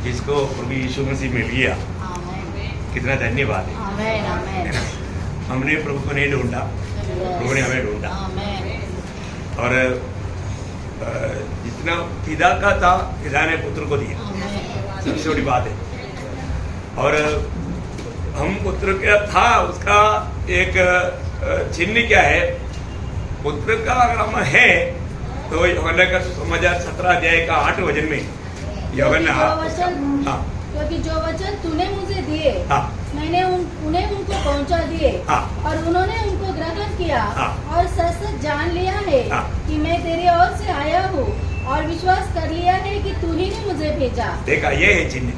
जिसको प्रभु यीशु मसीह में लिया, कितना धन्यवाद है। हमने प्रभु को नहीं ढूंढा, प्रभु ने हमें ढूंढा। और जितना पिता का था, पिता ने पुत्र को दिया, सबसे बड़ी बात है। और हम पुत्र का था, उसका एक चिन्ह क्या है? पुत्र का अगर हम है तो यूहन्ना का समाचार 17 अध्याय का 8 वचन में यूहन्ना, क्योंकि जो वचन तूने मुझे दिए, हाँ, मैंने उन्हें उनको पहुंचा दिए, हाँ, और उन्होंने उनको ग्रहण किया, हाँ, और सच सच जान लिया है, हाँ, कि मैं तेरी ओर से आया हूँ, और विश्वास कर लिया है कि तू ही ने मुझे भेजा। देखा, ये है चिन्ह।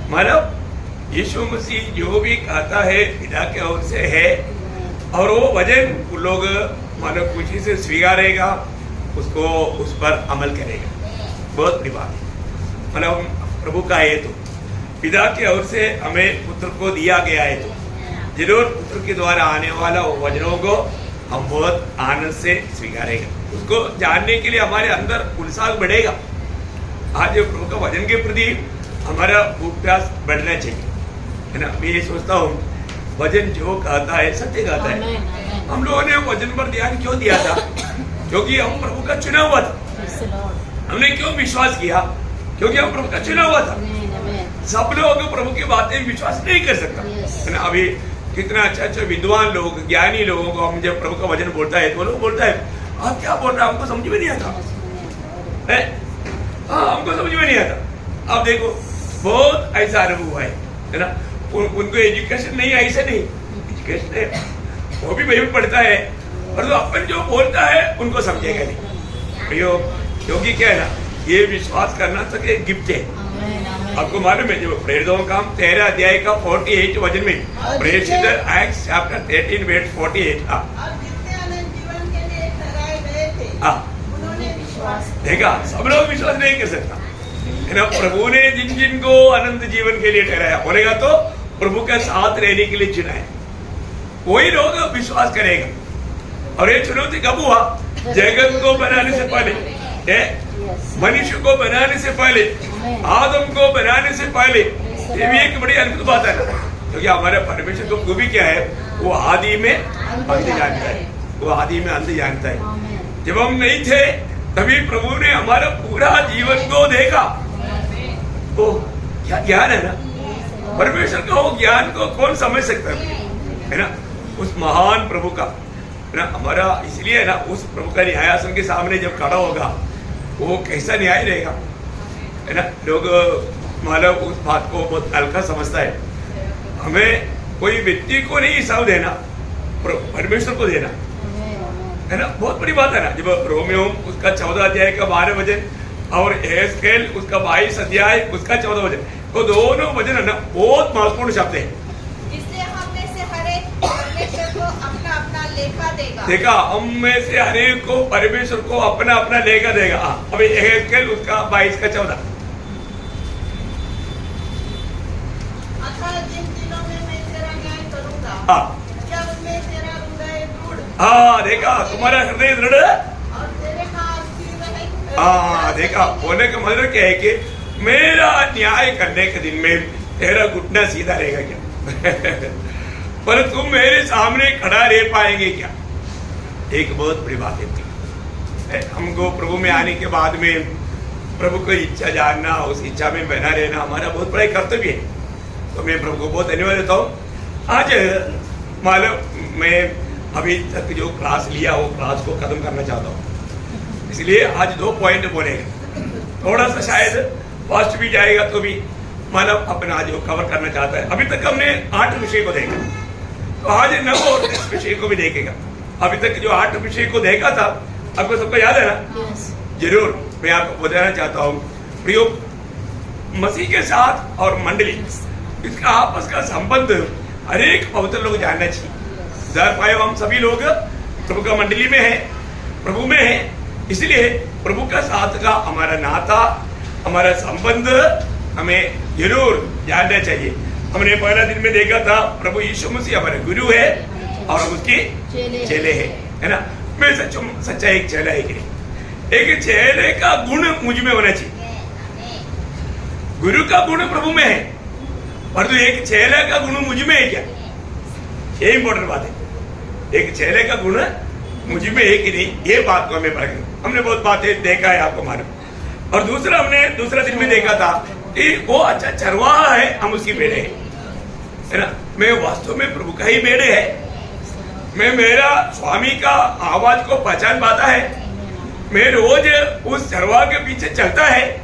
मतलब यीशु मसीह जो भी कहता है पिता के ओर से है, और वो वचन लोग मानो खुशी से स्वीकारेगा, उसको उस पर अमल करेगा। बहुत बड़ी बात है। मतलब प्रभु का है तो पिता की ओर से हमें पुत्र को दिया गया है, तो जरूर पुत्र के द्वारा आने वाला वचनों को हम बहुत आनंद से स्वीकारेगा। उसको जानने के लिए हमारे अंदर उत्साह बढ़ेगा। आज प्रभु का वचन के प्रति हमारा प्यास बढ़ना चाहिए, है ना। मैं ये सोचता हूँ, वचन जो कहता है सत्य कहता है। हम लोगों ने वचन पर ध्यान क्यों दिया था? क्योंकि हम प्रभु का चुना हुआ था। हमने क्यों विश्वास किया? क्योंकि हम प्रभु का चुना हुआ था। सब लोग प्रभु की बातें विश्वास नहीं कर सकता, है ना। अभी कितना अच्छा विद्वान लोग, ज्ञानी लोगों को हम जब प्रभु का वचन बोलता है तो लोग बोलता है, आप क्या बोल रहे हैं, हमको समझ में नहीं आता है। हाँ, हमको समझ में नहीं आता। अब देखो, बहुत ऐसा अनुभव हुआ है ना। उनको एजुकेशन नहीं, ऐसे नहीं, एजुकेशन है, वो भी बाइबल पढ़ता है, और तो अपन जो बोलता है उनको समझेगा नहीं। क्योंकि क्या है ना, ये विश्वास करना तो एक गिफ्ट है। आपको मालूम है, जब प्रेरितों का 13 अध्याय का 48 वचन में, प्रेरित एक्ट्स चैप्टर 13 वर्स 48, देखा, सब लोग विश्वास नहीं कर सकता, है ना। प्रभु ने जिन जिन को अनंत जीवन के लिए ठहराया, बोलेगा तो प्रभु के साथ रहने के लिए चुना है, वही लोग विश्वास करेगा। और ये चुनौती कब हुआ? जगत को बनाने से पहले, मनुष्य को बनाने से पहले, आदम को बनाने से पहले। ये भी एक बड़ी अद्भुत बात है, क्योंकि हमारे परमेश्वर को खूबी क्या है? वो आदि में अंत जानता है, वो आदि में अंत जानता है। जब हम नहीं थे तभी प्रभु ने हमारा पूरा जीवन को देखा। तो क्या ज्ञान है ना, परमेश्वर का वो ज्ञान को कौन समझ सकता है ना। उस महान प्रभु का, है ना, हमारा इसलिए है ना, उस प्रभु का न्यायासन के सामने जब खड़ा होगा, वो कैसा न्याय रहेगा, है ना। लोग मतलब उस बात को बहुत हल्का समझता है। हमें कोई व्यक्ति को नहीं हिसाब देना, परमेश्वर को देना, है ना। बहुत बड़ी बात है ना। जब रोमियो उसका 14 अध्याय का 12 वचन, और एहेजकेल उसका 22 अध्याय उसका 14 वचन, तो दोनों वचन है ना बहुत महत्वपूर्ण शब्द है। इसलिए हम में से हर एक परमेश्वर को अपना अपना लेखा देगा। देखा, हम में से हर एक को परमेश्वर को अपना अपना लेखा देगा। अभी एहेजकेल उसका 22 का 14, जिन दिनों में मैं तेरा न्याय करूंगा, जब मैं तेरा हृदय दृढ़, हाँ देखा, तुम्हारा हृदय दृढ़, और तेरे हाथ सीधे, हाँ देखा। बोलने का मतलब क्या है कि मेरा न्याय करने के दिन में तेरा घुटना सीधा रहेगा क्या? पर तुम मेरे सामने खड़ा रह पाएंगे क्या? एक बहुत बड़ी बात है। हमको प्रभु में आने के बाद में प्रभु को इच्छा जानना, उस इच्छा में बना रहना हमारा बहुत बड़ा कर्तव्य है। तो मैं प्रभु को बहुत धन्यवाद देता हूँ। आज मालूम मैं अभी तक जो क्लास लिया वो क्लास को खत्म करना चाहता हूँ, इसलिए आज 2 पॉइंट बोलेगा। थोड़ा सा शायद फास्ट भी जाएगा तो भी मानव अपना जो कवर करना चाहता है। अभी तक हमने 8 विषय को देखा, तो आज 9 और 10 विषय को भी देखेगा। अभी तक जो 8 विषय को देखा था, आपको सबको याद है ना? जरूर मैं आपको बताना चाहता हूँ, प्रियो, मसीह के साथ और मंडली, इसका आपस का संबंध हर एक पवित्र लोग जानना चाहिए। हम सभी लोग प्रभु का मंडली में है, प्रभु में है, इसलिए प्रभु का साथ का हमारा नाता, हमारा संबंध हमें जरूर जानना चाहिए। हमने पहला दिन में देखा था, प्रभु यीशु मसीह हमारे गुरु है और उसके चेले है ना। मैं सच्चा एक चेला है कि एक चेले का गुण मुझ में होना चाहिए। गुरु का गुण प्रभु में है, परंतु एक चेले का गुण मुझ में है क्या? ये इंपॉर्टेंट बात है। एक चेले का गुण मुझ में है कि नहीं, ये बात को हमें पढ़, हमने बहुत बातें देखा है, आपको मालूम। और दूसरा, हमने दूसरा दिन में देखा था कि वो अच्छा चरवाहा है, हम उसकी बेड़े हैं, है ना। मैं वास्तव में प्रभु का ही बेड़े है। मैं मेरा स्वामी का आवाज को पहचान पाता है। मैं रोज उस चरवाहा के पीछे चलता है,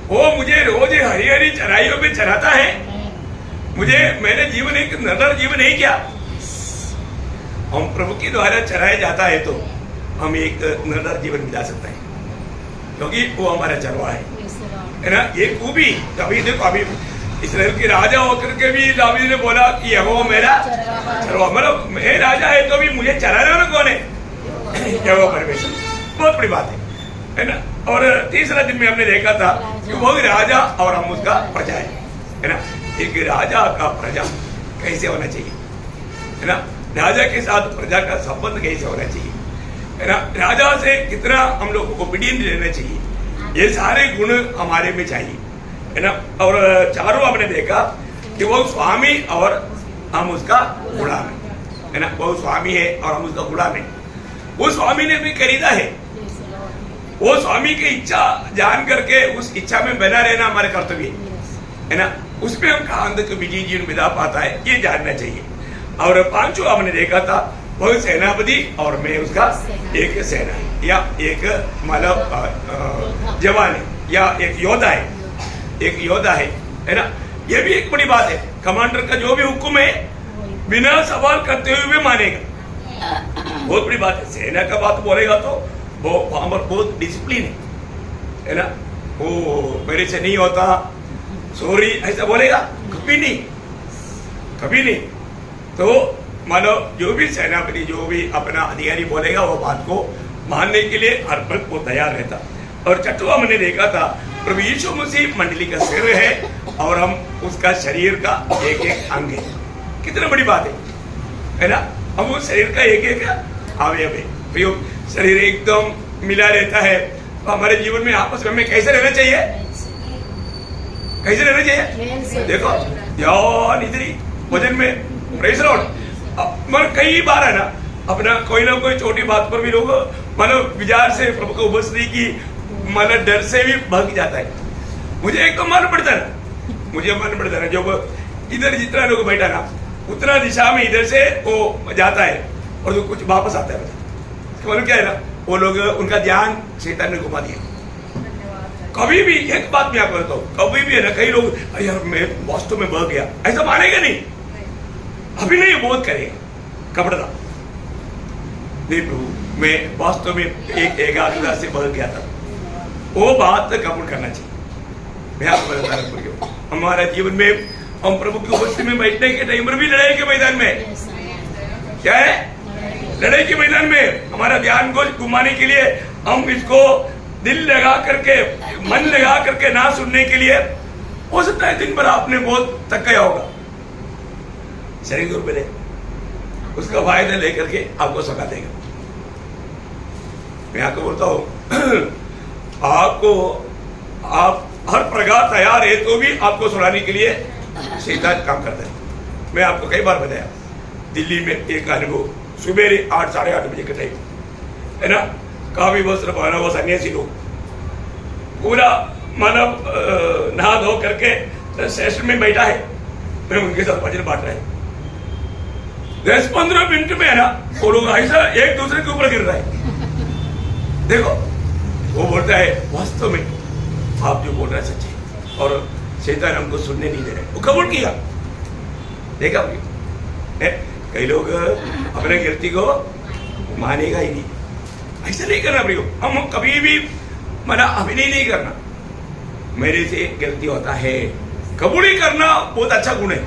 वो मुझे रोज हरी हरी चराइयों में चराता है। मुझे, मेरे जीवन एक नदर जीवन है क्या? हम प्रभु के द्वारा चराया जाता है तो हम एक नदर जीवन बिता सकते हैं, क्योंकि वो हमारा चरवाहा है ना। ये खूबी कभी देखो, अभी इस्राएल के राजा होकर के भी दाऊद ने बोला कि यहोवा मेरा चरवाहा, मतलब मैं राजा है तो भी मुझे चराने वाला कौन है? यहोवा परमेश्वर। बहुत बड़ी बात है ना। और तीसरा दिन में हमने देखा था कि वो राजा और हम उसका प्रजा है ना। एक राजा का प्रजा कैसे होना चाहिए, है ना। राजा के साथ प्रजा का संबंध कैसे होना चाहिए, है ना। राजा से कितना हम लोग को ओबीडिएंट रहना चाहिए, ये सारे गुण हमारे में चाहिए, है ना। और चारों हमने देखा कि वो स्वामी और हम उसका गुलाम है ना। वो स्वामी है और हम उसका गुलाम है। वो स्वामी ने भी खरीदा है, वो स्वामी की इच्छा जान करके उस इच्छा में बना रहना हमारे कर्तव्य है ना। उसमें हम कहाँ तक विजय जीवन बिता पाता है, ये जानना चाहिए। और पांचों हमने देखा था, वो सेनापति और मैं उसका एक सेना या एक मतलब जवान है या एक योद्धा है, एक योद्धा है ना। ये भी एक बड़ी बात है। कमांडर का जो भी हुक्म है बिना सवाल करते हुए मानेगा, बहुत बड़ी बात है। सेना का बात बोलेगा तो वो वहां पर बहुत डिसिप्लिन है ना। वो मेरे से नहीं होता, सॉरी ऐसा बोलेगा कभी नहीं, कभी नहीं। तो मानो जो भी सेनापति, जो भी अपना अधिकारी बोलेगा वो बात को मानने के लिए हर पल वो तैयार रहता। और चटुआ मैंने देखा था, प्रभु यीशु मसीह मंडली का सिर है और हम उसका शरीर का एक एक अंग है। कितना बड़ी बात है ना। हम उस शरीर का एक एक अवयव है। शरीर एकदम मिला रहता है तो हमारे जीवन में आपस में हमें कैसे रहना चाहिए, कैसे रहना चाहिए? देखो ध्यान इधर वजन में प्रेस लॉर्ड कई बार है ना, अपना कोई ना कोई छोटी बात पर भी लोग मतलब विचार से प्रभु को उपस्थिति की मतलब डर से भी भाग जाता है। मुझे एक तो मालूम पड़ता है ना, मुझे मालूम पड़ता है जब इधर जितना लोग बैठा ना उतना दिशा में इधर से वो जाता है और जो कुछ वापस आता है। मतलब क्या है ना, वो लोग उनका ध्यान शैतान ने घुमा दिया। कभी भी एक बात मैं आपको बताऊं, कभी भी है ना, कई लोग यार मैं वास्तव में बह गया, ऐसा मानेगा नहीं, अभी नहीं बोध करेगा कपड़ा नहीं प्रभु मैं वास्तव में एक एकाग्रता से बह गया था, वो बात कबूल करना चाहिए। मैं आपको बता रहा हूं, हमारा जीवन में हम प्रभु की उपस्थिति में बैठने के टाइम पर भी लड़ाई के मैदान में क्या है, लड़ाई के मैदान में हमारा ध्यान को घुमाने के लिए हम इसको दिल लगा करके मन लगा करके ना सुनने के लिए हो सकता है दिन भर आपने बहुत थक गया होगा, शरीर दूर मिले उसका फायदा लेकर के आपको सका देगा। मैं आपको बोलता हूं आपको आप हर प्रकार तैयार है तो भी आपको सुनाने के लिए शैतान काम करता है। मैं आपको कई बार बताया दिल्ली में एक अनुभव, सुबह 8 साढ़े 8 बजे के टाइम है ना, काफी वस्त्र पहना हुआ सन्यासी लोग पूरा मानव नहा धो करके सेशन में बैठा है, मैं उनके साथ भजन बांट रहा है। 10-15 मिनट में है ना वो लोग ऐसा एक दूसरे के ऊपर गिर रहा है। देखो वो बोलता है वास्तव में आप जो बोल रहे हैं सच्चे, और शैतान हमको सुनने नहीं दे रहे, वो कबूल किया। देखा कई लोग अपने गलती को मानेगा ही नहीं, ऐसा नहीं करना प्रियो। हम कभी भी मना अभिनय नहीं करना, मेरे से गलती होता है कबूल ही करना बहुत अच्छा गुण है।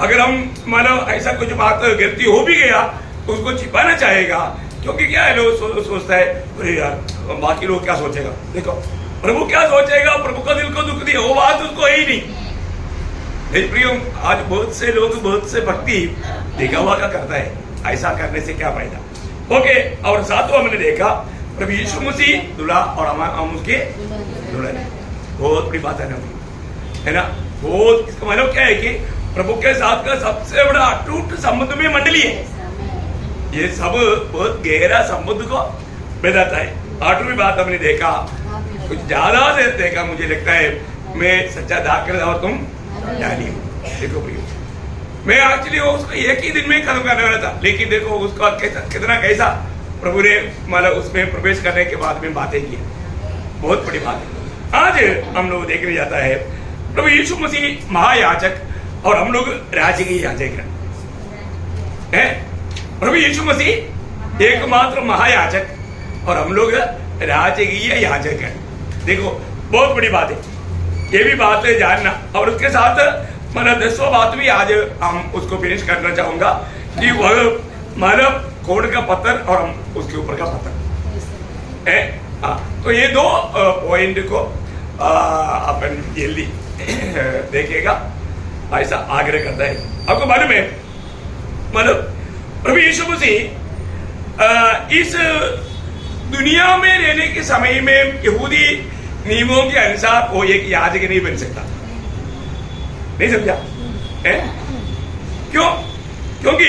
अगर हम मानो ऐसा कुछ बात गलती हो भी गया तो उसको छिपाना चाहेगा, क्योंकि क्या है लोग सोचता है अरे यार बाकी लोग क्या सोचेगा, देखो प्रभु क्या सोचेगा, प्रभु का दिल को दुख दिया, वो बात उसको है ही नहीं। प्रियो आज बहुत से लोग बहुत से भक्ति दिखावा का करता है, ऐसा करने से क्या फायदा। ओके, और सातवां हमने देखा प्रभु यीशु मसीह दूल्हा और हम उसके दुल्हन। बहुत बड़ी बात है ना, है ना। बहुत इसका मतलब क्या है कि प्रभु के साथ का सबसे बड़ा अटूट संबंध में मंडली है। ये सब बहुत गहरा संबंध को बताता है। आठवीं बात हमने देखा, कुछ ज्यादा से देखा, मुझे लगता है मैं सच्चा दाखिल और तुम जानी हो। देखो प्रियो, मैं एक्चुअली उसको एक ही दिन में खत्म करने वाला था, लेकिन देखो उसका कितना कैसा प्रभु ने मतलब उसमें प्रवेश करने के बाद में बातें की। बहुत बड़ी बात है। आज हम लोग देखने जाता है प्रभु यीशु मसीह महायाजक और हम लोग राजकीय याजक हैं। प्रभु यीशु मसीह एकमात्र महायाजक और हम लोग राजकीय याजक हैं। देखो बहुत बड़ी बात है, ये भी बात है जानना। और उसके साथ मतलब 10वां बात भी आज हम उसको फिनिश करना चाहूंगा कि वह मतलब कोड़ का पत्थर और हम उसके ऊपर का पत्थर है। तो ये दो पॉइंट को अपन जल्दी देखेगा, ऐसा आग्रह करता है। आपको मालूम है मतलब प्रभु यीशु मसीह इस दुनिया में रहने के समय में यहूदी नियमों के अनुसार वो एक याजक नहीं बन सकता। नहीं समझा है? क्यों? क्योंकि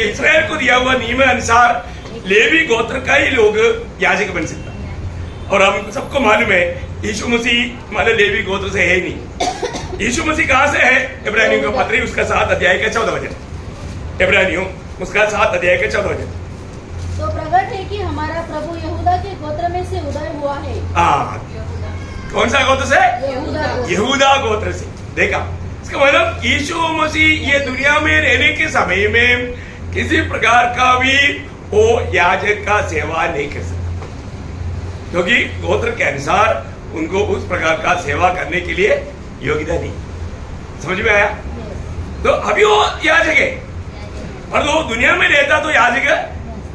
इस्राएल को दिया हुआ नियम अनुसार लेवी गोत्र का ही लोग याजक बन सकता। और हम सबको मालूम है यीशु मसीह मतलब लेवी गोत्र से है ही नहीं। यीशु मसीह कहां से है? इब्रानियों का पत्री उसका 7 अध्याय का 14 वचन। इब्रानियों उसका 7 अध्याय का 14 वचन। तो प्रकट है कि हमारा प्रभु यहूदा के गोत्र में से उदय हुआ है। कौन सा गोत्र से? यहूदा गोत्र से। देखा इसका मतलब यीशु मसीह ये दुनिया में रहने के समय में किसी प्रकार का भी वो याजक का सेवा नहीं कर सकता, क्योंकि गोत्र के अनुसार उनको उस प्रकार का सेवा करने के लिए योग्यता नहीं। समझ में आया? तो अभी वो याजक है, और वो दुनिया में रहता तो याजक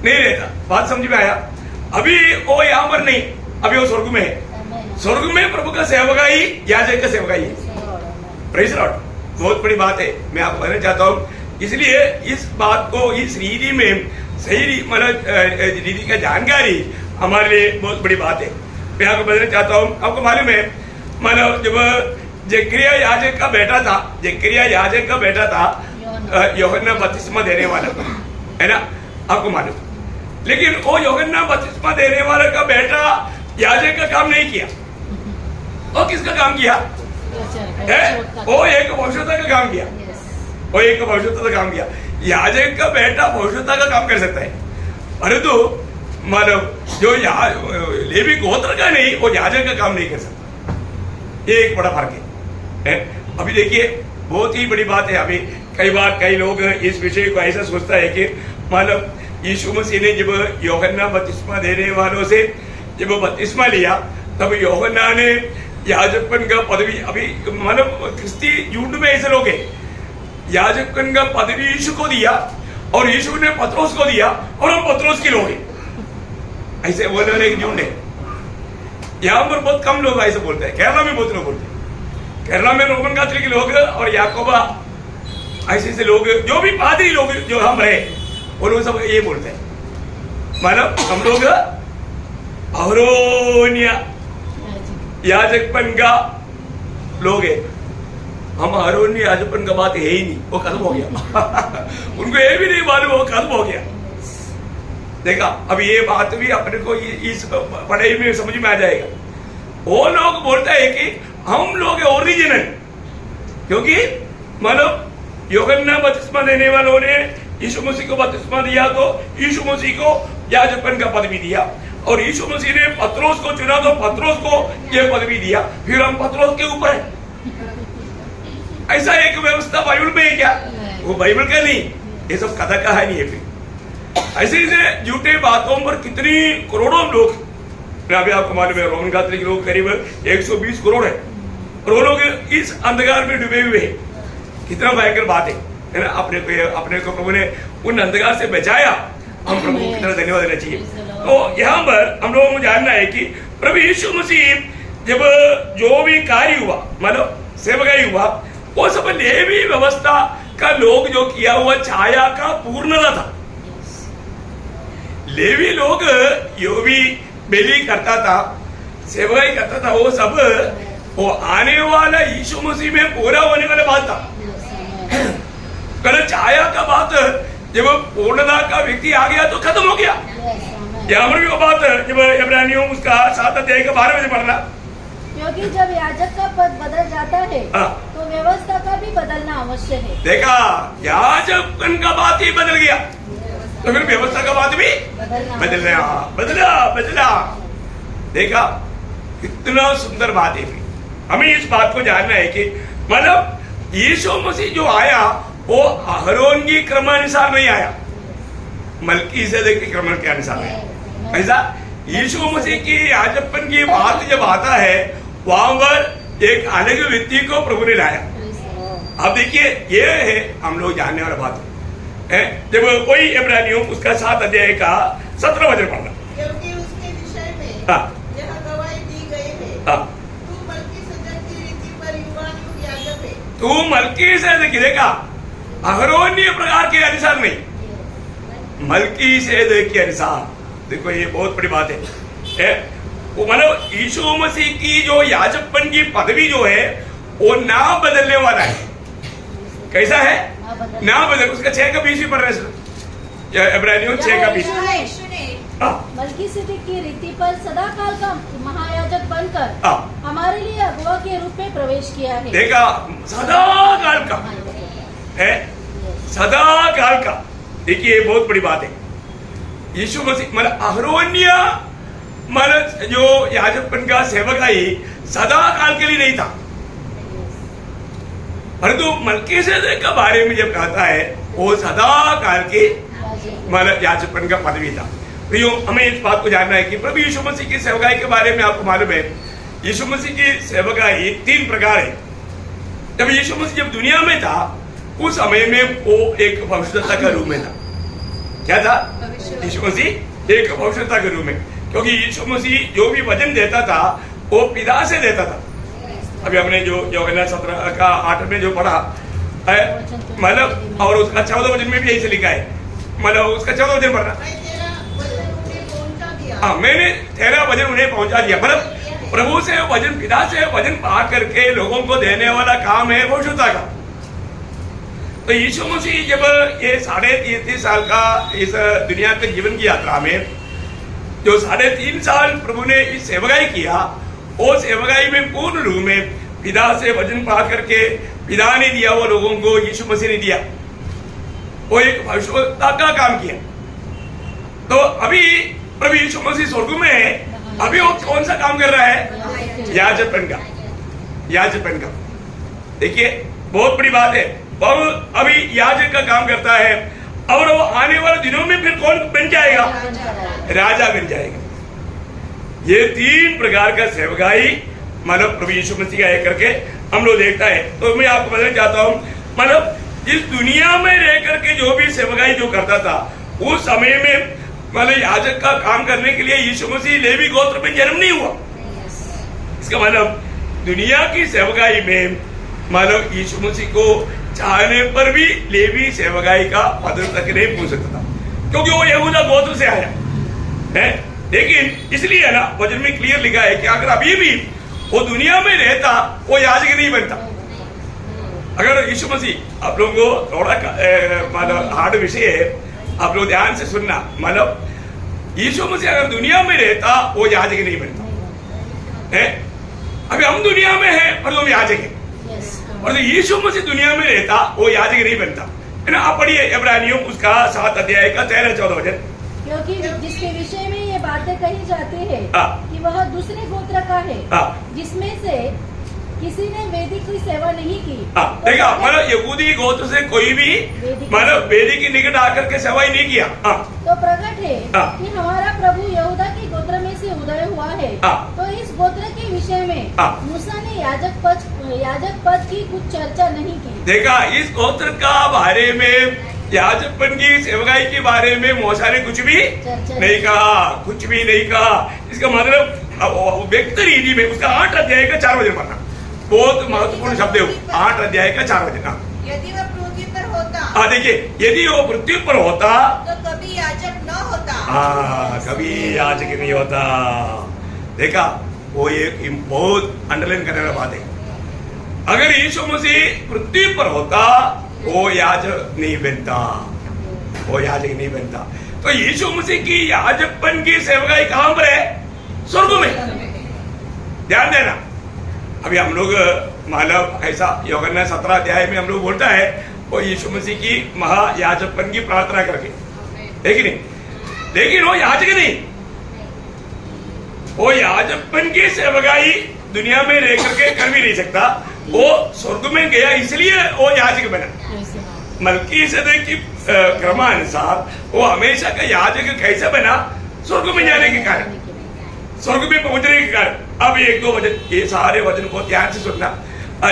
नहीं रहता। बात समझ में आया? अभी वो यहाँ पर नहीं, अभी वो स्वर्ग में है। स्वर्ग में प्रभु का सेवका ही याजक का सेवका ही है। Praise Lord. बहुत बड़ी बात है, मैं आपको कहना चाहता हूँ। इसलिए इस बात को इस रीति में सही मतलब रीति का जानकारी हमारे लिए बहुत बड़ी बात है। मैं आपको बताना चाहता हूँ, आपको मालूम है मतलब जब जकरिया याजक का बेटा था, जकरिया याजक का बेटा था यूहन्ना बपतिस्मा देने वाला, है ना, आपको मालूम। लेकिन वो यूहन्ना बपतिस्मा देने वाले का बेटा याजक का काम नहीं किया। वो किसका काम किया है? वो एक भविष्यता का काम किया। वो एक भविष्यता का काम किया। याजक का बेटा भविष्यता का काम कर सकता है, परंतु मतलब जो लेवी गोत्र का नहीं, वो याजक का काम नहीं कर सकता। ये एक बड़ा फर्क है। अभी देखिए बहुत ही बड़ी बात है। अभी कई बार कई लोग इस विषय को ऐसा सोचता है कि मतलब यीशु मसीह ने जब यूहन्ना बपतिस्मा देने वालों से जब बपतिस्मा लिया, तब यूहन्ना ने याजकपन का पदवी, अभी मतलब क्रिस्ती झूठ में ऐसे लोग हैं, याजकपन का पदवी यीशु को दिया और यीशु ने पतरोस को दिया और हम पतरोस के लोग हैं, ऐसे बोलने वाले एक झूठ है। यहाँ पर बहुत कम लोग ऐसे बोलते हैं। केरला में बहुत लोग बोलते हैं। केरला में रोमन कैथोलिक लोग और याकोबा ऐसे ऐसे लोग, जो भी पादरी लोग जो हम रहे, वो लोग सब ये बोलते हैं मतलब हम लोग अहरोनिया याजकपन का लोग है। हम अहरोनिया याजकपन का बात है ही नहीं, वो खत्म हो गया। उनको ये भी नहीं मालूम, वो खत्म हो गया। देखा, अब ये बात भी अपने को इस पढ़ाई में समझ में आ जाएगा। वो लोग बोलता है कि हम लोग ओरिजिनल, क्योंकि मतलब यूहन्ना बपतिस्मा देने वालों ने यीशु मसीह को बपतिस्मा दिया तो यीशु मसीह को याजकपन का पदवी दिया, और यीशु मसीह ने पतरोस को चुना तो पतरोस को यह पदवी दिया, फिर हम पतरोस के ऊपर है। ऐसा एक व्यवस्था बाइबल में है क्या? वो बाइबल का नहीं, ये सब कथा कहानी है। फिर ऐसे ऐसे झूठे बातों पर कितनी करोड़ों लोग, अभी आपको मालूम है रोमन कैथोलिक लोग करीब 120 करोड़ है, और वो लोग इस अंधकार में डूबे हुए हैं। कितना भयंकर बात है ना। अपने को प्रभु ने उन अंधकार से बचाया, हम प्रभु को कितना धन्यवाद देना चाहिए। तो यहाँ पर हम लोगों को जानना है कि प्रभु यीशु मसीह जब जो भी कार्य हुआ, मतलब सेवकाई हुआ, वो सब लेवी व्यवस्था का लोग जो किया हुआ छाया का पूर्णता था। लेवी लोग जो भी बेली करता था, सेवकाई करता था, वो सब वो आने वाला यीशु मसीह में पूरा होने वाला बात था। कल छाया का बात जब पूर्णता का व्यक्ति आ गया तो खत्म हो गया। यहाँ पर भी वो बात जब इब्रानियों उसका 7 अध्याय का 12 बजे पढ़ना, क्योंकि जब याजक का पद बदल जाता है तो व्यवस्था का भी बदलना अवश्य है। देखा, याजक का बात ही बदल गया तो फिर व्यवस्था का बात भी बदला। देखा, कितना सुंदर बात है। हमें इस बात को जानना है कि मतलब यीशु मसीह जो आया वो अहरोन की क्रमानुसार नहीं आया, मलकीसेदेक के क्रम के अनुसार है। ऐसा यीशु मसीह की याजकपन की बात जब आता है वहां पर एक अलग व्यक्ति को प्रभु ने लाया। अब देखिए, ये है हम लोग जानने वाला बात है। जब कोई इब्रानियों उसका 7 अध्याय का 17 वचन पढ़ना, क्योंकि उसके विषय में यह गवाही दी गई है, तू मलकीसेदेक की रीति पर युगानुयुग याजक है। तू मलकीसेदेक, देखा, अहरोनीय प्रकार के अनुसार नहीं, मलकीसेदेक के अनुसार। देखो, ये बहुत बड़ी बात है। वो मतलब यीशु मसीह की जो याजकपन की पदवी जो है वो ना बदलने वाला है। कैसा है? ना बदल। उसका 6 का 20 भी पढ़ रहे हैं, इब्रानियों 6 का 20। मलकीसेदेक की रीति पर सदा काल का महायाजक बनकर हमारे लिए अगुवा के रूप में प्रवेश किया है। देखा, सदा काल का है, सदा काल का। देखिए, बहुत बड़ी बात है। यीशु मसीह मतलब अहरोनीय मतलब जो याजकपन का सेवक आई सदा काल के लिए नहीं था, परंतु मलकीसेदेक के बारे में जब कहता है वो सदा काल के मतलब याजकपन का पदवी था। तो हमें इस बात को जानना है कि प्रभु यीशु मसीह की सेवकाई के बारे में आपको मालूम है, यीशु मसीह की सेवकाई 3 प्रकार है। जब यीशु मसीह जब दुनिया में था उस समय में वो एक भविष्यवक्ता का रूप में था। क्या था? यीशु मसीह एक भविष्यवक्ता के रूप में, क्योंकि यीशु मसीह जो भी वचन देता था वो पिता से देता था। अभी हमने जो यूहन्ना 17 का 8 में जो पढ़ा है मतलब, और उसका 14 वचन में भी ऐसे लिखा है, मतलब उसका 14 वचन पढ़ना, हाँ, मैंने तेरा वचन उन्हें पहुंचा दिया। मतलब प्रभु से वचन, पिता से वचन पा करके लोगों को देने वाला काम है भविष्यवक्ता का। तो यीशु मसीह जब ये 3.5 साल का इस दुनिया के जीवन की यात्रा में जो 3.5 साल प्रभु ने इस सेवकाई किया, वो सेवकाई में पूर्ण रूप में पिता से वचन पा करके पिता ने दिया वो लोगों को यीशु मसीह ने दिया, वो एक भविष्यवक्ता का काम किया। तो अभी प्रभु यीशु मसीह स्वर्ग में है, अभी वो कौन सा काम कर रहा है? याजकपन का, याजकपन का। देखिए, बहुत बड़ी बात है। और अभी याजक का काम करता है, और वो आने वाले दिनों में फिर कौन बन जाएगा? राजा बन जाएगा। ये 3 प्रकार का सेवकाई मतलब प्रभु यीशु मसीह आए करके हम लोग देखता है। तो मैं आपको बताना चाहता हूँ, मतलब इस दुनिया में रह करके जो भी सेवकाई जो करता था उस समय में मतलब याजक का काम करने के लिए यीशु मसीह लेवी गोत्र में जन्म नहीं हुआ। इसका मतलब दुनिया की सेवकाई में मतलब यीशु मसीह को चाहने पर भी लेवी सेवकाई का पद तक नहीं पूछ सकता था, क्योंकि वो यहूदा गोत्र से आया है। लेकिन इसलिए है ना, वचन में क्लियर लिखा है कि अगर अभी भी वो दुनिया में रहता वो याजक नहीं बनता। अगर यीशु मसीह, आप लोगों को थोड़ा मतलब हार्ड विषय है, आप लोग ध्यान से सुनना, मतलब यीशु मसीह अगर दुनिया में रहता वो याजक नहीं बनता है। अभी हम दुनिया में हैं पर हम याजक हैं, और तो यीशु मसीह दुनिया में रहता वो याजक नहीं बनता है ना। आप पढ़िए इब्रानियों उसका 7 अध्याय का 13-14 वचन, क्योंकि जिसके विषय में ये बातें कही जाती है कि वह दूसरे गोत्र का है, जिसमें से किसी ने वेदी की सेवा नहीं की। देखा, मतलब यहूदी गोत्र से कोई भी मतलब वेदी के निकट आकर के सेवा ही नहीं किया। तो प्रकट है कि हमारा प्रभु यहूदा के गोत्र में से उदय हुआ है। तो इस गोत्र के विषय में मूसा ने याजक पद की कुछ चर्चा नहीं की। देखा, इस गोत्र का बारे में, याजकपन की सेवकाई के बारे में मूसा ने कुछ भी नहीं कहा, कुछ भी नहीं कहा। इसका मतलब व्यक्त रीति में उसका 8 अध्याय का 4 वचन पढ़ना बहुत महत्वपूर्ण शब्द है। 8 अध्याय का 4 वचन, यदि वह पृथ्वी पर होता, देखिए, यदि वो पृथ्वी पर होता तो कभी याजक न होता। कभी याजक नहीं होता। देखा, वो एक बहुत अंडरलाइन करने वाला बात है। अगर यीशु मसीह पृथ्वी पर होता वो याजक नहीं बनता, वो याजक नहीं बनता। तो यीशु मसीह की याजकपन की सेवकाई कहां पर है? स्वर्ग में। ध्यान देना, अभी हम लोग मतलब ऐसा यूहन्ना 17 अध्याय में हम लोग बोलता है वो यीशु मसीह की महायाजकपन की प्रार्थना करके, है कि नहीं? लेकिन वो याजक नहीं, वो याजकपन की सेवकाई दुनिया में रह करके कर भी नहीं सकता। वो स्वर्ग में गया इसलिए वो याजक बना। मलकीसेदेक की क्रमानुसार वो हमेशा का याजक कैसे बना? स्वर्ग में जाने के कारण, स्वर्ग में पहुंचने के कारण। अब एक दो वचन, ये सारे वचन को ध्यान से सुनना।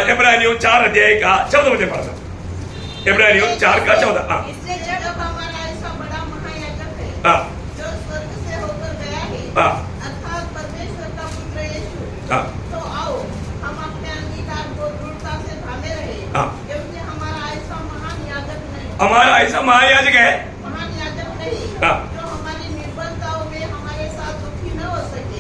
इब्रानियों 4 अध्याय का 14 वचन पढ़ना। इब्रानियों 4 का 14। इसलिए जब हमारा ऐसा बड़ा महायाजक है जो स्वर्ग से होकर गया है, अर्थात परमेश्वर का पुत्र यीशु, तो आओ हम अपने अंगीकार को दृढ़ता से थामे रहे, क्योंकि हमारा ऐसा महान याजक नहीं, हमारा ऐसा महायाजक है, महान याजक नहीं जो हमारी निर्बलताओं में हमारे साथ दुखी न हो सके,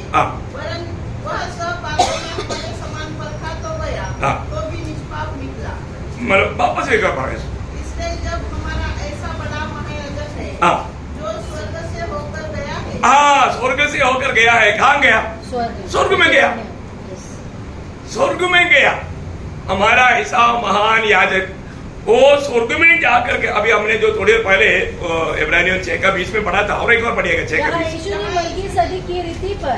वरन वह सब पापों में हमारे समान परखा तो गया, तो भी निष्पाप निकला। मतलब वापस एक बार इसलिए जब हमारा ऐसा बड़ा महायाजक है जो स्वर्ग से होकर गया है, स्वर्ग से होकर गया है। कहाँ गया? स्वर्ग में गया, स्वर्ग में गया। हमारा ऐसा महान याजक वो स्वर्ग में जाकर के, अभी हमने जो थोड़ी देर पहले इब्रानियों 6 का 20 में पढ़ा था, और एक बार पढ़िएगा 6 का 20। यीशु ने मलकीसेदेक की रीति पर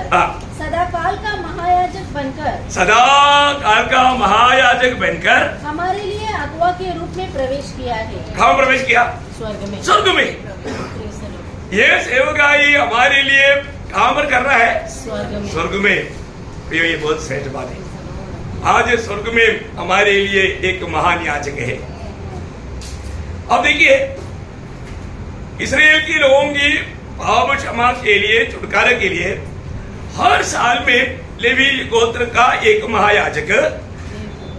सदाकाल का महायाजक बनकर, सदाकाल का महायाजक बनकर हमारे लिए अगुआ के रूप में प्रवेश किया है। कहाँ प्रवेश किया? स्वर्ग में। स्वर्ग में। ये सेवकाई हमारे लिए कहाँ पर कर रहा है? स्वर्ग में। स्वर्ग में। ये बहुत श्रेष्ठ बात है। आज स्वर्ग में हमारे लिए एक महान याजक है। अब देखिए, इस्राएल के लोगों की पाप क्षमा के लिए, छुटकारे के लिए हर साल में लेवी गोत्र का एक महायाजक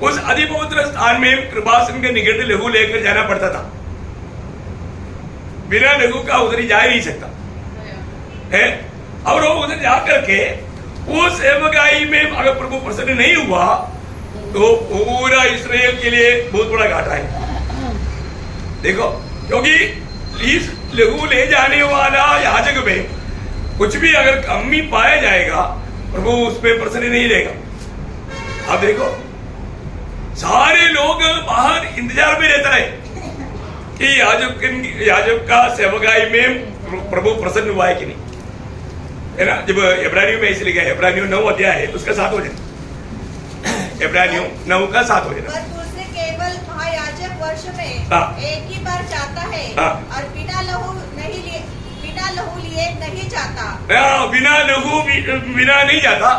उस अधिपवित्र स्थान में कृपासन के निकट लघु लेकर जाना पड़ता था। बिना लघु का उधर ही जा ही नहीं सकता है। और वो उधर जाकर के वो सेवकाई में अगर प्रभु प्रसन्न नहीं हुआ तो पूरा इस्राएल के लिए बहुत बड़ा घाटा है। देखो, क्योंकि इस लघु ले जाने वाला याजक में कुछ भी अगर कमी पाया जाएगा, प्रभु उसमें प्रसन्न नहीं रहेगा। अब देखो, सारे लोग बाहर इंतजार में रहता है कि याजक का सेवकाई में प्रभु प्रसन्न हुआ है कि नहीं, है ना? जब इब्रानियों में इसलिए गया, इब्रानियों 9 अध्याय है, उसका 7 हो जाए। इब्रानियों 9 का 7 हो जाए। केवल महायाजक वर्ष में एक ही बार जाता है और बिना लहू लिए नहीं जाता। बिना नहीं जाता,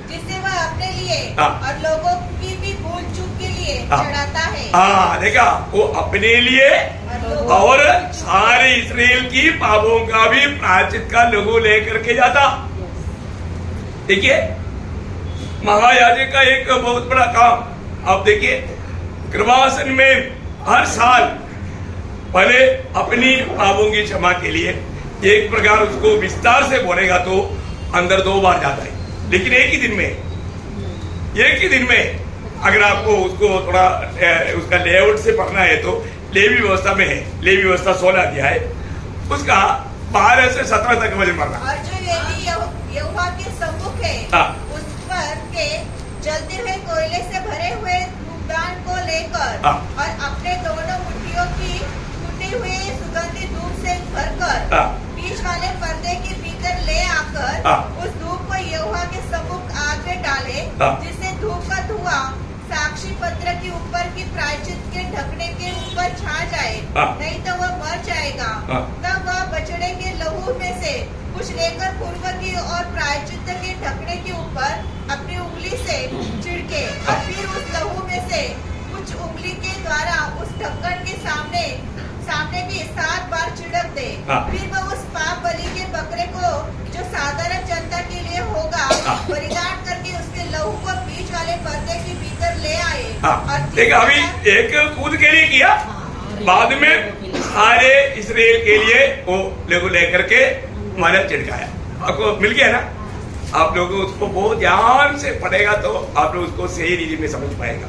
जिससे वह अपने लिए और लोगों की भी भूल चूक के लिए चढ़ाता है। देखा, वो अपने लिए और सारे इस्राएल की पापों का भी प्रायश्चित का लघु लेकर के जाता। देखिए, महायाजक का एक बहुत बड़ा काम। अब देखिए, कृपासन में हर साल पहले अपनी पापों की क्षमा के लिए एक प्रकार उसको विस्तार से बोलेगा तो अंदर 2 बार जाता है, लेकिन एक ही दिन में अगर आपको उसको थोड़ा उसका लेआउट से पढ़ना है तो लेवी व्यवस्था में है, लेवी व्यवस्था 16 अध्याय, उसका 12 से 17 तक वचन पढ़ना। और जो लेवी यहोवा के सम्मुख है, उस पर के जलते हुए कोयले से भरे हुए धूपदान को लेकर और अपने दोनों मुट्ठियों की टूटे हुए सुगंधित धूप से भरकर बीच वाले पर्दे के भीतर ले आकर उस धूप को यहोवा के सम्मुख आग में डाले, जिससे धूप का धुआं साक्षी पत्र के ऊपर की प्रायश्चित के ढकने के ऊपर छा जाए, नहीं तो वह मर जाएगा। तब वह बछड़े के लहू में से कुछ लेकर पूर्व की और प्रायश्चित के ढकने के ऊपर अपनी उंगली से छिड़के और फिर उस लहू में से कुछ उंगली के द्वारा उस ढक्कन के सामने भी 7 बार छिड़क दे। फिर वह उस पाप बलि के बकरे को जो साधारण जनता के लिए होगा बलिदान करके उसके लहू को बीच वाले पर्दे के भीतर ले आए। और देखा, अभी एक कूद के लिए किया, बाद में सारे इस्राएल के लिए वो लेकर के मानव छिड़काया। आपको मिल गया ना? आप लोग उसको बहुत ध्यान से पढ़ेगा तो आप लोग उसको सही रीति में समझ पाएगा।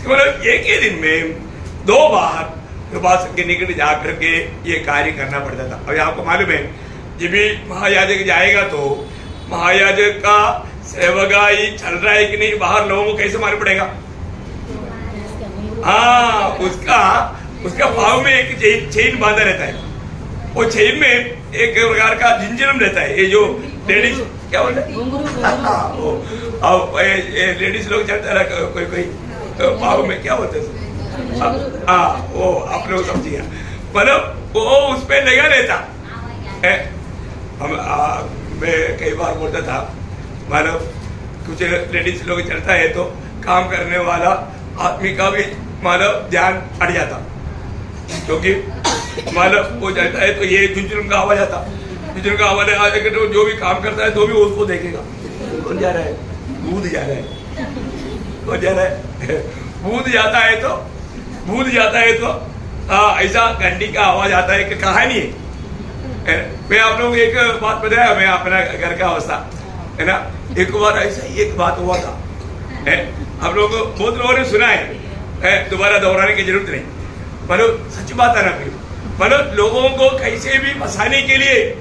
मतलब एक ही दिन में 2 बार कृपासन के निकट जाकर के ये कार्य करना पड़ता था। अभी आपको मालूम है जब भी महायाजक जाएगा तो महायाजक का सेवकाई चल रहा है कि नहीं, बाहर लोगों को कैसे मालूम पड़ेगा? हाँ, उसका पाँव में एक चेन बांधा रहता है। वो चेन में एक प्रकार का झिंझिरम रहता है। ये जो लेडीज क्या बोलते हैं, लेडीज लोग चलता है कोई पाँव में क्या बोलते हैं, हाँ वो आप लोग समझिए। मतलब वो उस पे लगा रहता है। मैं कई बार बोलता था, मतलब कुछ लेडीज लोग चलता है तो काम करने वाला आदमी का भी मतलब ध्यान हट जाता, क्योंकि मतलब वो चलता है तो ये झुंझुन का आवाज आता, झुंझुन का आवाज आने के तो जो भी काम करता है तो भी उसको देखेगा, कौन जा रहा है, भूत जा रहा है, कौन जा रहा है, भूत जाता है तो ऐसा घंटी का आवाज आता है कि कहानी है। मैं आप लोगों को एक बात बताया, मैं अपना घर का अवस्था है ना, एक बार ऐसा एक बात हुआ था, आप लोगों को बहुत लोगों ने सुना है, दोबारा दोहराने की जरूरत नहीं। मतलब सच बात है ना, मतलब लोगों को कैसे भी फंसाने के लिए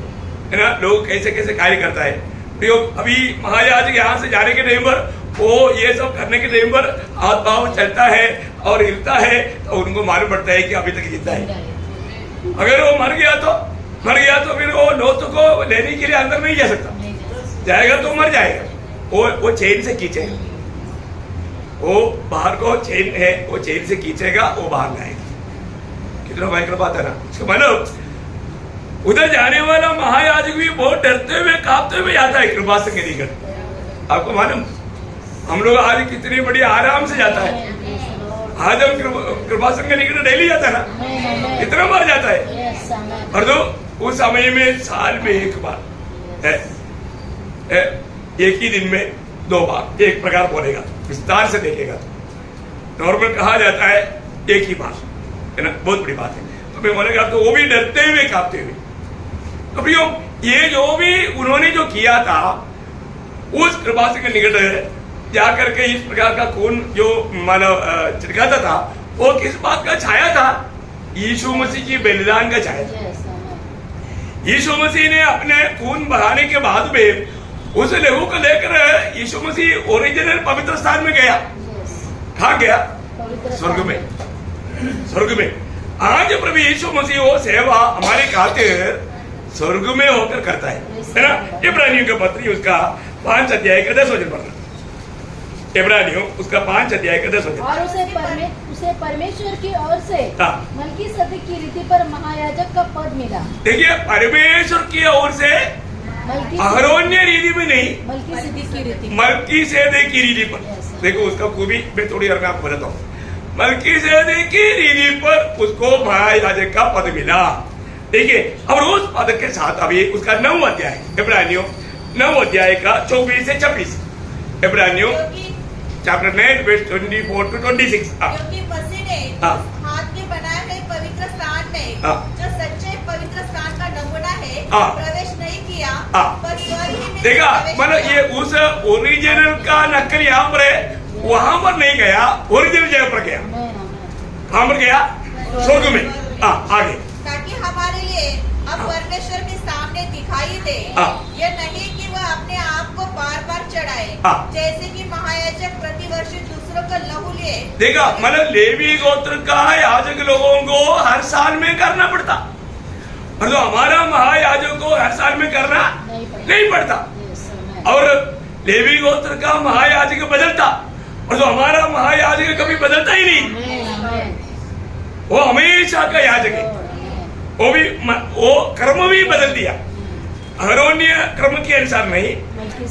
है ना, लोग कैसे कैसे कार्य करता है। तो अभी महायाजक यहाँ से जाने के टाइम पर वो ये सब करने के टाइम पर हाथ पाँव चलता है और हिलता है, तो उनको मालूम पड़ता है कि अभी तक जिंदा है। अगर वो मर गया तो फिर वो लोथ को लेने के लिए अंदर नहीं जा सकता, जाएगा तो मर जाएगा। वो चेन से खींचेगा, वो बाहर को चेन है, वो चेन से खींचेगा, वो बाहर जाएगा। कितना भयंकर बात है ना। मतलब उधर जाने वाला महायाजक भी बहुत डरते हुए कांपते हुए जाता है कृपासन के निकट। आपको मालूम हम लोग आज कितनी बड़ी आराम से जाता है। आज हम कृपासन के निकट डेली जाता है ना, कितना बार जाता है। और तो उस समय में साल में एक बार है, एक ही दिन में 2 बार एक प्रकार बोलेगा, विस्तार से देखेगा। नॉर्मल कहा जाता है एक ही बार, है ना, बहुत बड़ी बात है। तो मैं बोलेगा तो वो भी डरते हुए कांपते हुए। तो भैया ये जो भी उन्होंने जो किया था उस कृपासन के निकट जाकर के इस प्रकार का खून जो मानव छिड़काता था, वो किस बात का छाया था? यीशु मसीह की बलिदान का छाया था। यीशु मसीह ने अपने खून बहाने के बाद में उस लहू को लेकर यीशु मसीह ओरिजिनल पवित्र स्थान में गया। कहाँ गया? स्वर्ग में। आज प्रभु यीशु मसीह वो सेवा हमारे खातिर स्वर्ग में होकर करता है ना। इब्रानियों के पत्र उसका 5 अध्याय का 10 वचन पढ़ना। इब्रानियों उसका 5 अध्याय का 10 वचन। और उसे परमेश्वर की ओर से मलकीसदक की रीति पर महायाजक का पद मिला। देखिए, परमेश्वर की ओर से अहरोन्य रीति में नहीं, मलकीसदक की रीति पर। देखो उसका खूबी मैं थोड़ी देर में आपको बताता हूँ। मलकीसदक की रीति पर उसको महायाजक का पद मिला। देखिए, और उस पद के साथ अभी उसका 9 अध्याय, इब्रानियों 9 अध्याय का 24 से 26। इब्रानियों चैप्टर 9 वर्स 24 to 26। क्योंकि मसीह ने हाथ के बनाए हुए पवित्र स्थान में जो सच्चे पवित्र स्थान का नमूना है प्रवेश नहीं किया, पर स्वर्ग में देखा। मतलब ये उस ओरिजिनल का नकल यहाँ पर है, वहां पर नहीं गया, ओरिजिनल जगह पर गया। कहाँ पर गया? स्वर्ग में। आगे, ताकि हमारे लिए अब परमेश्वर के सामने दिखाई दे, ये नहीं कि वह अपने आप को बार बार चढ़ाए, जैसे कि महायाजक प्रतिवर्ष दूसरों का लहू लिए। देखा, मतलब लेवी गोत्र का याजक लोगों को हर साल में करना पड़ता, और तो हमारा महायाजक को हर साल में करना नहीं पड़ता। और लेवी गोत्र का महायाजक बदलता, और तो हमारा महायाजक कभी बदलता ही नहीं, वो हमेशा का याजक है। वो कर्म भी बदल दिया, अहरोन्य क्रम के अनुसार नहीं,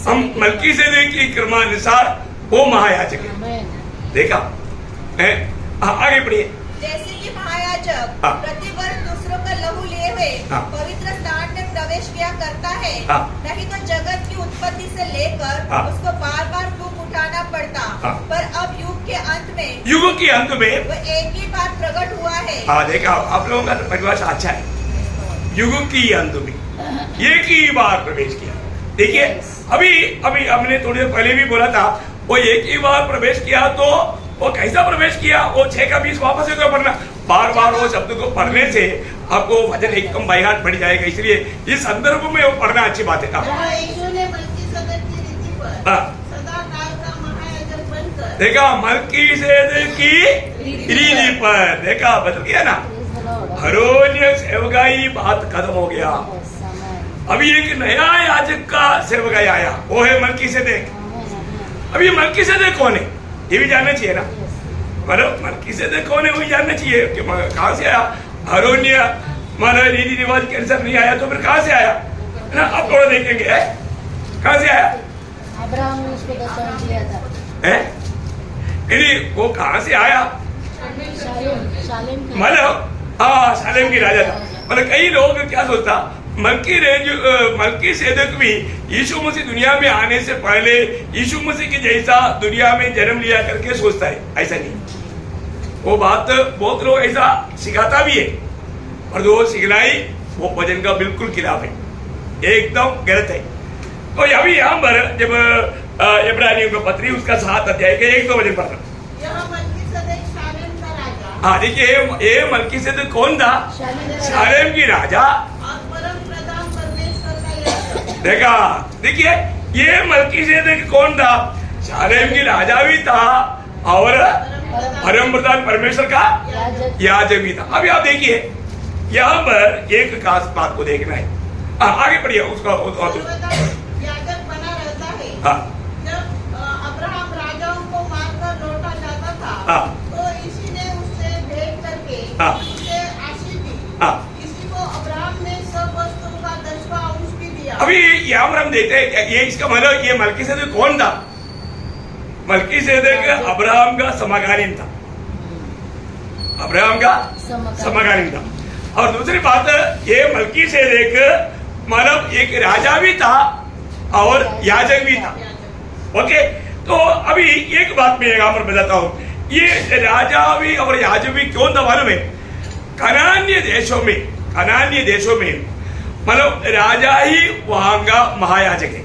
हम मलकीसदक की क्रमानुसार वो महायाजक है। देखा है? आगे बढ़िए। जैसे कि महायाजक प्रतिवर्ष दूसरों का लहू लिए हुए पवित्र स्थान में प्रवेश किया करता है, नहीं तो जगत की उत्पत्ति से लेकर उसको बार बार धूप उठाना पड़ता। पर अब युग के अंत में वो एक ही बात प्रकट हुआ है। देखा, आप लोगों का परिभाषा अच्छा है। युग की अंत में एक ही बार प्रवेश किया, देखिए अभी अभी हमने थोड़ी देर पहले भी बोला था, वो एक ही बार प्रवेश किया तो वो कैसा प्रवेश किया, वो 6 का 20 वापस एक पढ़ना, बार बार वो शब्द को पढ़ने से आपको वचन एकदम बाय हार्ट बढ़ जाएगा। इसलिए इस संदर्भ में वो पढ़ना अच्छी बात है। देखा मलकीसेदेक की रीति पर, देखा बदल गया ना, हरोन्य सेवकाई बात खत्म हो गया। अभी एक नया याजक का सेवकाई आया, वो है मलकीसेदेक। अभी मलकीसेदेक कौन है ये भी जानना चाहिए ना, मतलब मलकीसेदेक कौन है वही जानना चाहिए कि कहाँ से आया। हरोन्य माना रीति रिवाज के अनुसार नहीं आया तो फिर कहाँ से आया ना, अब थोड़ा देखेंगे कहाँ से आया। अब्राहम ने उसको दशम दिया था, वो कहाँ से आया, शालेम मतलब हाँ शालेम की राजा था। मतलब कई लोग क्या सोचता, मलकीसेदेक भी यीशु मसीह दुनिया में आने से पहले यीशु मसीह के जैसा दुनिया में जन्म लिया करके सोचता है, ऐसा नहीं। वो बात बहुत लोग ऐसा सिखाता भी है, और जो सिखलाई वो वचन का बिल्कुल खिलाफ है, एकदम गलत है। तो अभी यहाँ पर जब इब्रानियों का पत्री उसका 7 अध्याय के 1-2 वचन पढ़ना। हाँ देखिए ये मलकीसेदेक कौन था, शालेम की राजा। देखा देखिए ये मलकीसेदेक कौन था, शालेम की राजा भी था और परम प्रधान परमेश्वर का याजक भी था। अभी आप देखिए यहाँ पर एक खास बात को देखना है, आगे बढ़िए उसका याजक बना रहता है। हाँ जब अब्राहम राजाओं को मारकर लौटा जाता था, तो इसी ने उससे भेंट करके उसे आशीष दी। इसी को अब्राहम ने सब वस्तुओं का 10वां अंश भी दिया। अभी यहाँ पर हम देखते हैं ये इसका मतलब ये मलकीसेदेक कौन था, मलकीसेदेक अब्राहम का समकालीन था, अब्राहम का समकालीन था। और दूसरी बात ये मलकीसेदेक मतलब एक राजा भी था और याजक भी था। ओके, तो अभी एक बात मैं यहाँ पर बताता हूँ, ये राजा भी और याजक भी क्यों था मालूम है। कनान्य देशों में मतलब राजा ही वहां का महायाजक है,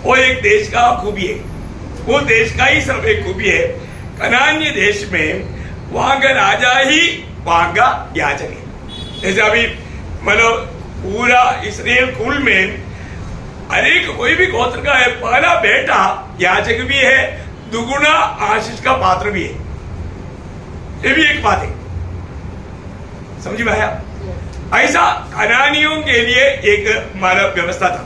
वो एक देश का खूबी है, वो देश का ही सिर्फ एक खूबी है। कनान्य देश में वहां का राजा ही वहां का याजक है। जैसे अभी मतलब पूरा इसराइल कुल में अनेक कोई भी गोत्र का है, पहला बेटा याजक भी है, दुगुना आशीष का पात्र भी है। ये भी एक बात है, समझ में आया। ऐसा कनानियों के लिए एक मानव व्यवस्था था,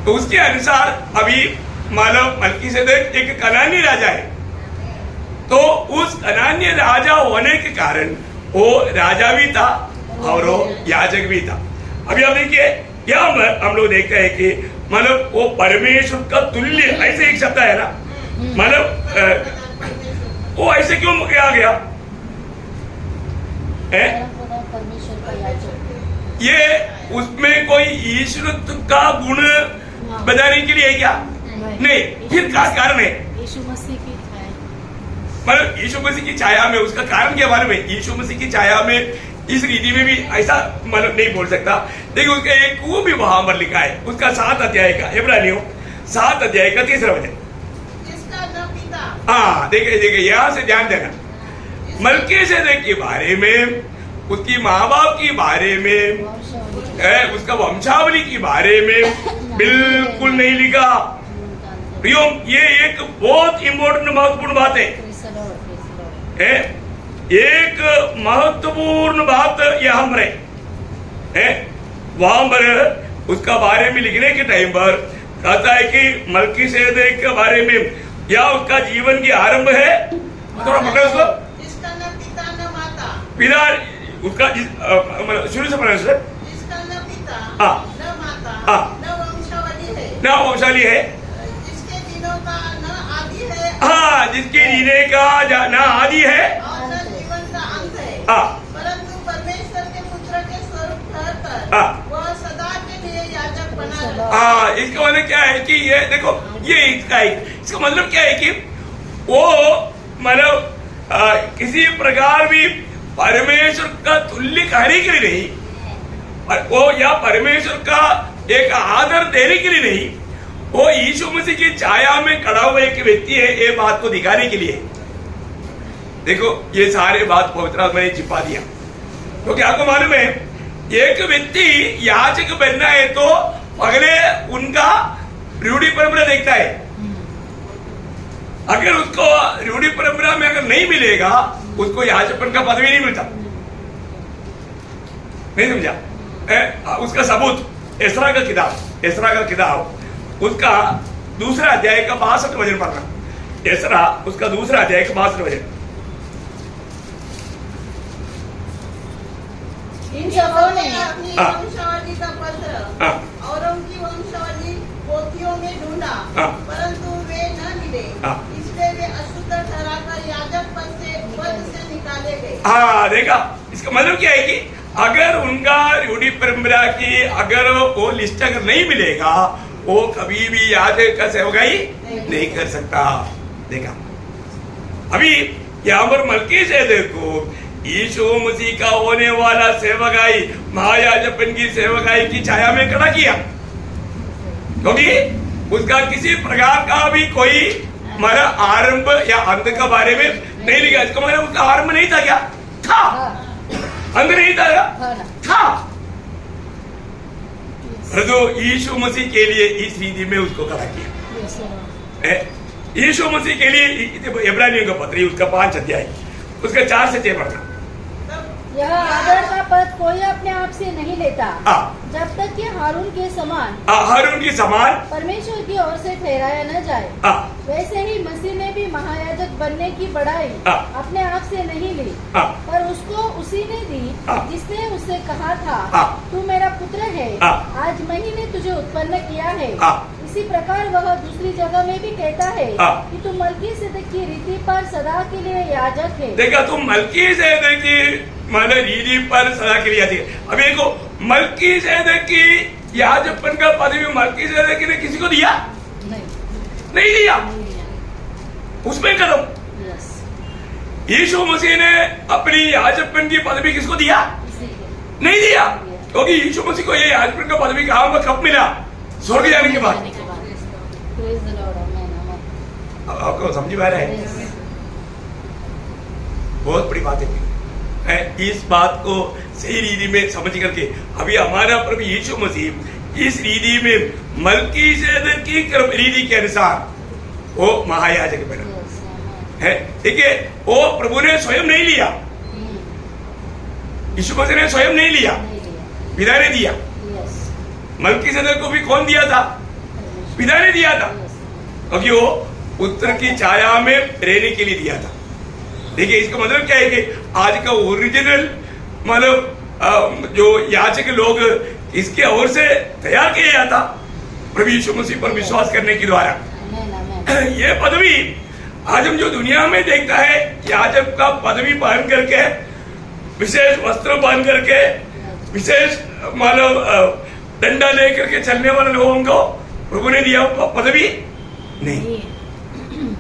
तो उसके अनुसार अभी मानव मलकीसेदेक एक कनानी राजा है, तो उस कनानी राजा होने के कारण वो राजा भी था और वो याजक भी था। अभी आप देखिए यहाँ पर हम लोग देखते हैं कि मतलब वो परमेश्वर का तुल्य, ऐसे एक शब्द है ना, मतलब वो ऐसे क्यों आ गया है? ये उसमें कोई ईश्वरत्व का गुण बताने के लिए है क्या? नहीं, फिर क्या कारण है? यीशु मसीह की छाया, मतलब यीशु मसीह की छाया में, उसका कारण क्या मालूम है? यीशु मसीह की छाया में इस रीति में भी ऐसा मतलब नहीं बोल सकता। देखिए उसका एक वो भी वहां पर लिखा है, उसका 7 अध्याय का, इब्रानियों 7 अध्याय का 3रा वचन। हाँ देखिए यहाँ से ध्यान देना, मलकीसेदेक के बारे में, उसकी माँ बाप के बारे में, उसका वंशावली के बारे में बिल्कुल नहीं लिखा। ये एक बहुत इंपॉर्टेंट महत्वपूर्ण बात है। एक महत्वपूर्ण बात यहाँ पर है, वहां पर उसका बारे में लिखने के टाइम पर कहता है कि मलकीसेदेक के बारे में या उसका जीवन की आरंभ है, थोड़ा पकड़ो उसको, जिसका न पिता न माता, पिता उसका शुरू से पढ़ना, जिसका न पिता न माता न वंशावली है, न वंशावली है, जिसके दिनों का न आदि है, हाँ जिसके जीने का न आदि है और न जीवन का अंत है, परंतु परमेश्वर के पुत्र के स्वरूप ठहरकर वह सदा के लिए याजक बना रहा। इसका मतलब क्या है कि ये देखो, ये इसका मतलब क्या है कि वो मतलब किसी प्रकार भी परमेश्वर का तुल्य कहने के लिए नहीं, वो या परमेश्वर का एक आदर देने के लिए नहीं, वो यीशु मसीह की छाया में खड़ा हुआ एक व्यक्ति है, ये बात को दिखाने के लिए। देखो ये सारे बात पवित्र आत्मा ने छिपा दिया। तो क्या आपको मालूम है, एक व्यक्ति याजक बनना है तो पहले उनका रूढ़ी परंपरा देखता है। अगर उसको रूढ़ी परंपरा में अगर नहीं मिलेगा, उसको याजकपन का पदवी नहीं मिलता। नहीं समझा? उसका सबूत एसरा का किताब उसका दूसरा अध्याय का 62 वचन पढ़ना। एसरा उसका दूसरा अध्याय का 62 वचन। इन सबों ने अपनी वंशावली का पत्र और उनकी वंशावली पोथियों में ढूंढा, परंतु वे न मिले, इसलिए वे अशुद्ध ठहराकर याजक पद से निकाले गए। हाँ, देखा, इसका मतलब क्या है कि अगर उनका रूढ़ी परंपरा की अगर वो लिस्ट अगर नहीं मिलेगा, वो कभी भी याजक का सेवकाई नहीं कर सकता। देखा, अभी यहाँ पर मल्कीसेदेक को यीशु मसीह का होने वाला सेवकाई, महायाजकपन की सेवकाई की छाया में खड़ा किया, क्योंकि उसका किसी प्रकार का भी कोई हमारा आरंभ या अंत का बारे में नहीं लिखा। इसका मतलब उसका आरंभ नहीं था, क्या था? अंत नहीं था। तो यीशु मसीह के लिए इस रीति में उसको खड़ा किया। यीशु मसीह के लिए इब्रानियों का पत्र उसका 5 अध्याय उसका 4 से 6 पढ़ना। यह आदर का पद कोई अपने आप से नहीं लेता, जब तक कि हारून के समान परमेश्वर की ओर से ठहराया न जाए। वैसे ही मसीह ने भी महायाजक बनने की बड़ाई अपने आप से नहीं ली, पर उसको उसी ने दी जिसने उससे कहा था, तू मेरा पुत्र है, आज मैं ही ने तुझे उत्पन्न किया है। इसी प्रकार वह दूसरी जगह में भी कहता है कि तू मल्कीसेदेक की रीति पर सदा के लिए याजक है। देखा, तुम मल्कीसेदेक की मतलब रीति पर सदा के लिए आती है। अब देखो, मल्कीसेदेक की याजकपन का पदवी मल्कीसेदेक ने किसी को दिया? नहीं दिया। उसमें कदम यीशु मसीह ने अपनी याजकपन की पदवी किसको दिया? नहीं दिया, क्योंकि यीशु मसीह को ये याजकपन का पदवी कब मिला? स्वर्ग जाने के बाद। आपको समझ में आ रहा है? बहुत बड़ी बात है। इस बात को सही रीति में समझ करके अभी हमारा प्रभु यीशु मसीह इस रीति में मल्कीसेदेक की रीति के अनुसार वो महायाजक बना है। देखिए, वो प्रभु ने स्वयं नहीं लिया, यीशु मसीह ने स्वयं नहीं लिया, पिता ने दिया। मल्कीसेदेक को भी कौन दिया था? पिता ने दिया था, क्योंकि वो पुत्र की छाया में रहने के लिए दिया था। देखिए, इसका मतलब क्या है कि आज का ओरिजिनल मतलब जो याजक लोग इसके ओर से तैयार किया जाता प्रभु यीशु मसीह पर विश्वास करने के द्वारा। ये पदवी आज हम जो दुनिया में देखता है, याजक का पदवी पहन करके, विशेष वस्त्र पहन करके, विशेष मतलब डंडा लेकर के चलने वाले लोगों को प्रभु ने दिया पदवी नहीं,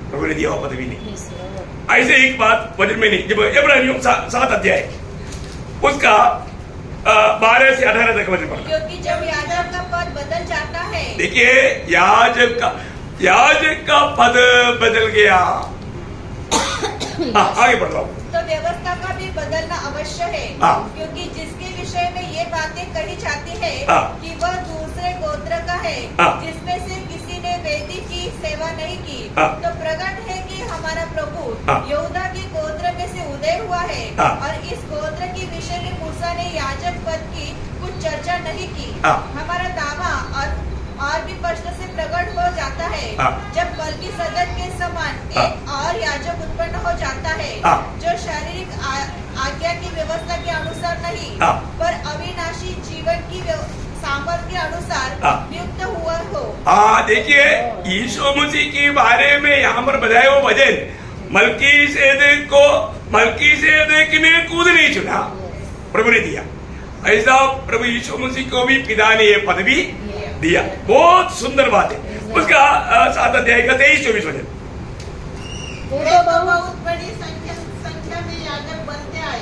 प्रभु ने दिया हुआ पदवी नहीं। ऐसे एक बात वचन में नहीं। जब इब्रानियों 7 अध्याय उसका 12 से 18 तक वचन पढ़ना। क्योंकि जब याजक का पद बदल जाता है, देखिए, याजक का पद बदल गया। आगे बढ़ जाओ। तो व्यवस्था का भी बदलना अवश्य है, क्योंकि जिसके विषय में ये बातें कही जाती है कि वह दूसरे गोत्र का है, जिसमें से किसी ने वेदी की सेवा नहीं की, तो प्रकट है कि हमारा प्रभु यहूदा के गोत्र में से उदय हुआ है, और इस गोत्र के विषय में मूसा ने याजक पद की कुछ चर्चा नहीं की। हमारा दावा और भी स्पष्ट से प्रकट हो जाता है, जब मल्कीसेदेक के समान एक और याजक उत्पन्न हो जाता है, जो शारीरिक आज्ञा की व्यवस्था के अनुसार नहीं, पर अविनाशी जीवन की सामर्थ्य के अनुसार नियुक्त हुआ हो। देखिए, यीशु मसीह के बारे में यहाँ पर बताया वो वचन, मल्कीसेदेक ने खुद नहीं चुना, प्रभु ने दिया। ऐसा प्रभु यीशु मसीह को भी पिता ने ये पदवी दिया। बहुत सुंदर बात है। उसका 7 अध्याय का 23-24 वचन। बहुत बड़ी संख्या में याजक बनते आए,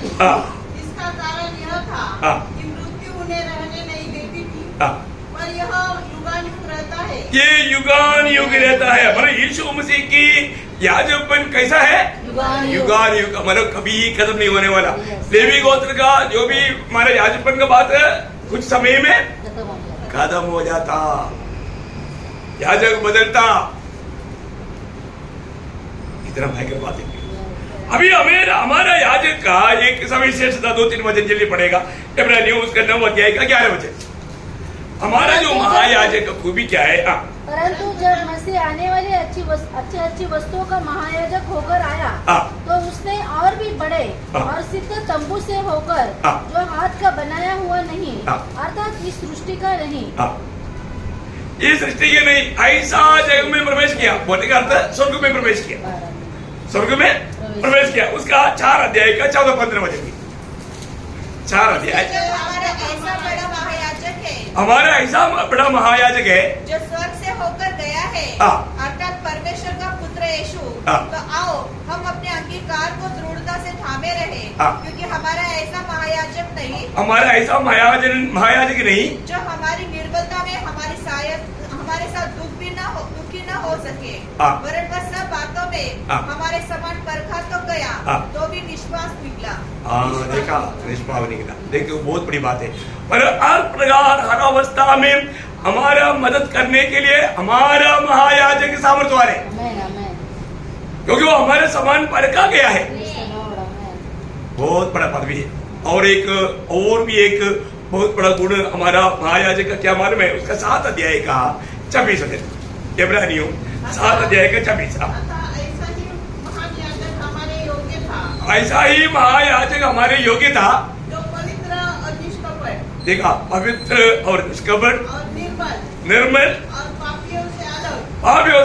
इसका कारण यह था कि मृत्यु उन्हें रहने नहीं देती थी, पर यह युगानुयुग रहता है। ये युगान युग रहता है। मतलब यीशु मसीह की याजकपन कैसा है? युगान युग, मतलब कभी खत्म नहीं होने वाला। लेवी गोत्र का जो भी हमारा याजकपन का बात है कुछ समय में खत्म हो जाता, याजक बदलता। इतना भयंकर बात है। अभी हमें हमारा याजक का एक समय शेष 2-3 वचन जल्दी पड़ेगा। इब्रानियों उसका 9 अध्याय का 11 वचन। हमारा जो महायाजक का खूबी क्या है? परंतु जब मसीह आने वाली अच्छी वस्तुओं का महायाजक होकर आया तो उसने और भी बड़े और सिद्ध तंबू से होकर जो हाथ का बनाया हुआ नहीं अर्थात इस सृष्टि का नहीं, ये सृष्टि के नहीं, ऐसा जग में प्रवेश किया। बोलने का अर्थ स्वर्ग में प्रवेश किया, स्वर्ग में प्रवेश किया। उसका 4 अध्याय का 14-15 वचन, 4 अध्याय। हमारा ऐसा बड़ा महायाजक है जो स्वर्ग से होकर गया है, अर्थात परमेश्वर का पुत्र यीशु। तो आओ हम अपने अंगीकार को दृढ़ता से थामे रहे, क्योंकि हमारा ऐसा महायाजक नहीं, हमारा ऐसा महायाजक नहीं जो हमारी निर्बलता में हमारे साथ दुखी न हो सके, वरन वह सब बातों में हमारे समान परखा तो गया तो भी निष्पास निकला। देखा, निष्पास निकला। देखो बहुत बड़ी बात है। पर हर प्रकार हर अवस्था में हमारा मदद करने के लिए हमारा महायाजक सामर्थ्यवान है, क्योंकि वो हमारे समान परखा गया है। बहुत बड़ा पदवी है। और भी एक बहुत बड़ा गुण हमारा महायाजक का क्या मालूम है? उसका 7 अध्याय का 26 वचन, इब्रानियों 7 अध्याय का 26। ऐसा ही महायाजक हमारे योग्य था, जो पवित्र और निष्कपट, देखा, पवित्र और निष्कपट और निर्मल और पापियों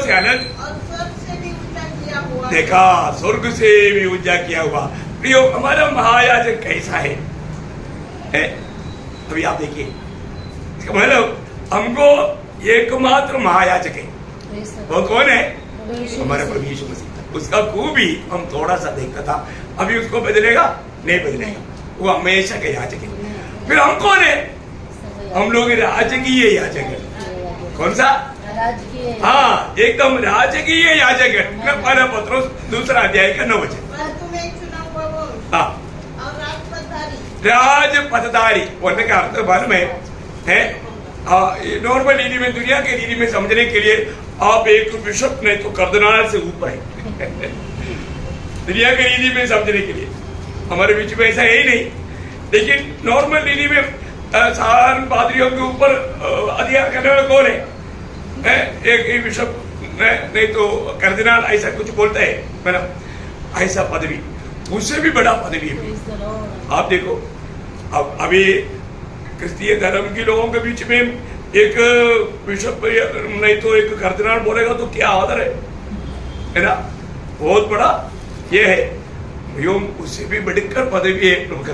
से अलग और स्वर्ग से भी ऊंचा किया हुआ। देखा, स्वर्ग से भी ऊंचा किया हुआ। प्रियो, हमारा महायाजक कैसा है? अभी आप देखिए, मतलब हमको एकमात्र महायाजक है, वो कौन है? हमारा प्रभु यीशु मसीह। उसका खूबी हम थोड़ा सा देखता था, अभी उसको बदलेगा नहीं बदलेगा, वो हमेशा के याजक है। फिर हम कौन है? हम लोग राजकीय याजक है। कौन सा? हाँ, एकदम राजकीय याजक है। पहला पत्रोस 2 अध्याय का 9 वचन। राजपथधारी बोलने का अर्थ मालूम है? नॉर्मल रीति में, दुनिया के रीति में समझने के लिए आप एक बिशप नहीं तो कर्दिनाल से ऊपर है। दुनिया के रीति में समझने के लिए हमारे बीच में ऐसा है ही नहीं, लेकिन नॉर्मल रीति में साधारण पादरियों के ऊपर अधिकार करने वाला कौन है? एक बिशप नहीं तो कर्दिनाल, ऐसा कुछ बोलता है मैडम। ऐसा पदवी, उससे भी बड़ा पदवी है। आप देखो, अब अभी क्रिस्तीय धर्म के लोगों के बीच में एक बिशप नहीं तो एक कर्दिनाल बोलेगा तो क्या आदर है ना? बहुत बड़ा ये है। योग उससे भी बढ़कर पदवी है प्रमुख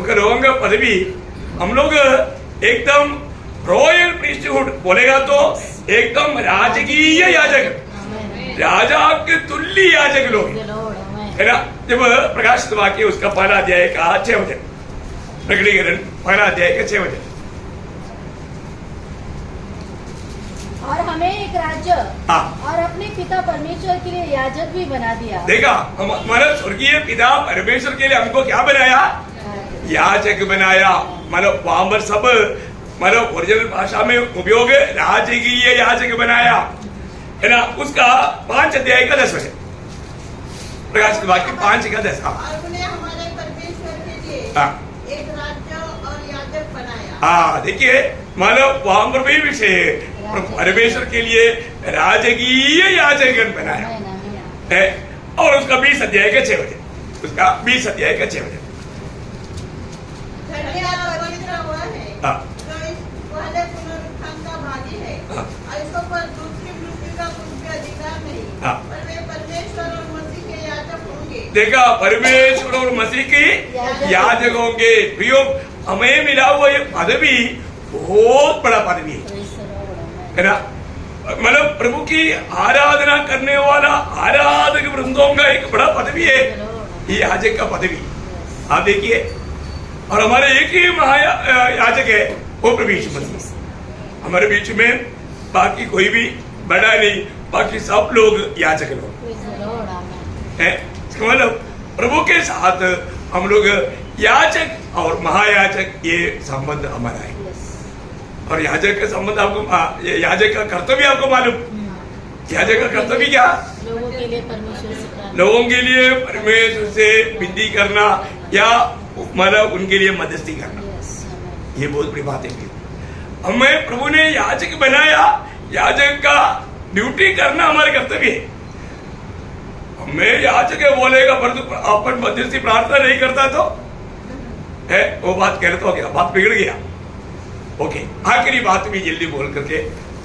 लोगों का पदवी। हम लोग एकदम रॉयल प्रीस्टहुड बोलेगा तो एकदम राजकीय याजक, राजा के तुल्य याजक लोग है ना। जब प्रकाशित वाक्य उसका 1 अध्याय का 6 वचन, प्रकटीकरण 1 अध्याय का 6 वचन। और हमें एक राज्य और अपने पिता परमेश्वर के लिए याजक भी बना दिया। देखा, हमारा स्वर्गीय पिता परमेश्वर के लिए हमको क्या बनाया? याजक बनाया। मतलब वहां पर सब मतलब ओरिजिनल भाषा में उपयोग राजकीय याजक बनाया है ना। उसका 5 अध्याय का 10 वचन, प्रकाशित वाक्य 5 का 10। हमारे परमेश्वर के लिए एक राज्य और याजक बनाया। हाँ, देखिए, मतलब वहां पर भी विषय है, परमेश्वर के लिए राजकीय याजक बनाया है। और उसका 20 अध्याय का 6 वचन, उसका 20 अध्याय का 6 वचन। देखा, परमेश्वर और मसीह के याजक होंगे। प्रियो, हमें मिला हुआ ये पदवी बहुत बड़ा पदवी है ना। मतलब प्रभु की आराधना करने वाला आराधक वृंदों का एक बड़ा पदवी है ये याजक का पदवी। आप देखिए, और हमारे एक ही महायाजक है, वो प्रभु यीशु मसीह। हमारे बीच में बाकी कोई भी बड़ा नहीं, बाकी सब लोग याचक लोग हैं। इसका मतलब प्रभु के साथ हम लोग याचक और महायाचक ये संबंध हमारा है। और याजक का संबंध आपको, याजक का कर्तव्य आपको मालूम, याजक का कर्तव्य क्या? लोगों के लिए परमेश्वर से प्रार्थना, लोगों के लिए परमेश्वर से विनती करना या मतलब उनके लिए मध्यस्थी करना, ये बहुत बड़ी बात है। हमें प्रभु ने याजक बनाया, याजक का ड्यूटी करना हमारे कर्तव्य है। हमें याजक बोलेगा परंतु अपन मध्यस्थी प्रार्थना नहीं करता तो है वो बात गलत हो गया, बात बिगड़ गया। ओके, आखिरी बात भी जल्दी बोल करके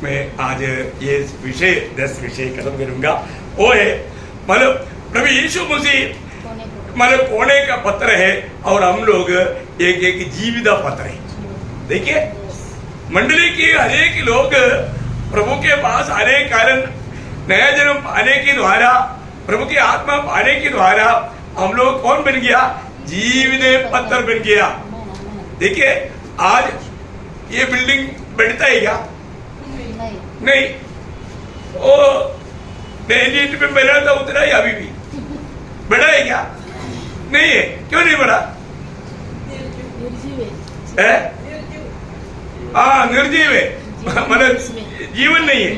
मैं आज ये विषय 10 विषय खत्म करूंगा। वो है मतलब प्रभु यीशु मसीह मतलब कोने का पत्र है और हम लोग एक एक जीवित पत्र है। देखिए मंडली की हरेक लोग प्रभु के पास आने के कारण, नया जन्म पाने के द्वारा, प्रभु की आत्मा पाने के द्वारा हम लोग कौन बन गया? जीवित पत्थर बन गया। देखिए आज ये बिल्डिंग बढ़ता है क्या? नहीं, वो नई पे बना था उतना ही अभी भी बड़ा है क्या? नहीं है। क्यों नहीं बढ़ा? हाँ, निर्जीव है, मतलब जीवन नहीं है।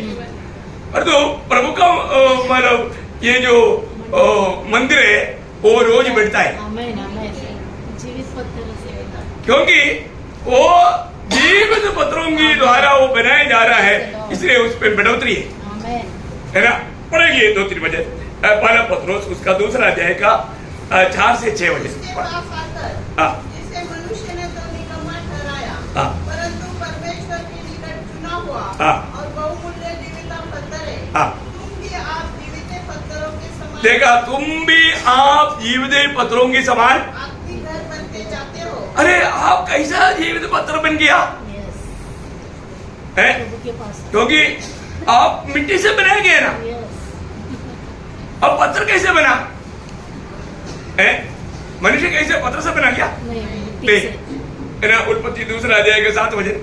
और तो प्रभु का मतलब ये जो मंदिर है वो रोज बढ़ता है, क्योंकि वो जीवित पत्रों के द्वारा वो बनाया जा रहा है, इसलिए उस पर बढ़ोतरी है ना। पढ़ेंगे 2-3 बजे पहला पत्रोस उसका दूसरा अध्याय का 4 से 6 बजे। जिसे मनुष्य ने तो निकम्मा ठहराया, परंतु परमेश्वर के निकट चुना हुआ और बहुमूल्य जीवित पत्थर है। तुम भी आप जीवित पत्थरों के समान, देखा, तुम भी आप जीवित पत्थरों के समान आपकी घर बनते जाते हो। अरे आप कैसा जीवित पत्थर बन गया है? क्योंकि आप मिट्टी से बनाए गए ना। अब पत्थर कैसे बना है? मनुष्य कैसे पत्थर से बना क्या? नहीं है ना। उत्पत्ति दूसरा अध्याय के 7 बजे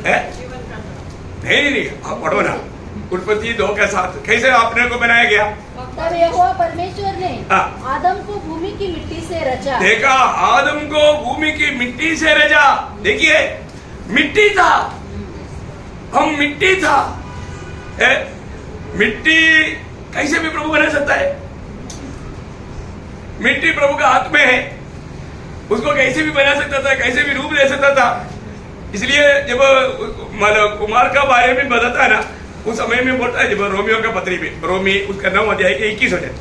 है। नहीं, आप पढ़ो ना, उत्पत्ति 2 के 7 कैसे आपने को बनाया गया? तब यहोवा परमेश्वर ने आदम को भूमि की मिट्टी से रचा। देखा, आदम को भूमि की मिट्टी से रचा। देखिए मिट्टी था, हम मिट्टी था है? मिट्टी कैसे भी प्रभु बना सकता है? मिट्टी प्रभु का हाथ में है, उसको कैसे भी बना सकता था, कैसे भी रूप दे सकता था। इसलिए जब मतलब कुमार का बारे में बताता है ना, उस समय में बोलता है, जब रोमियो का पत्री में, रोमी उसका 9 अध्याय का 21 वचन,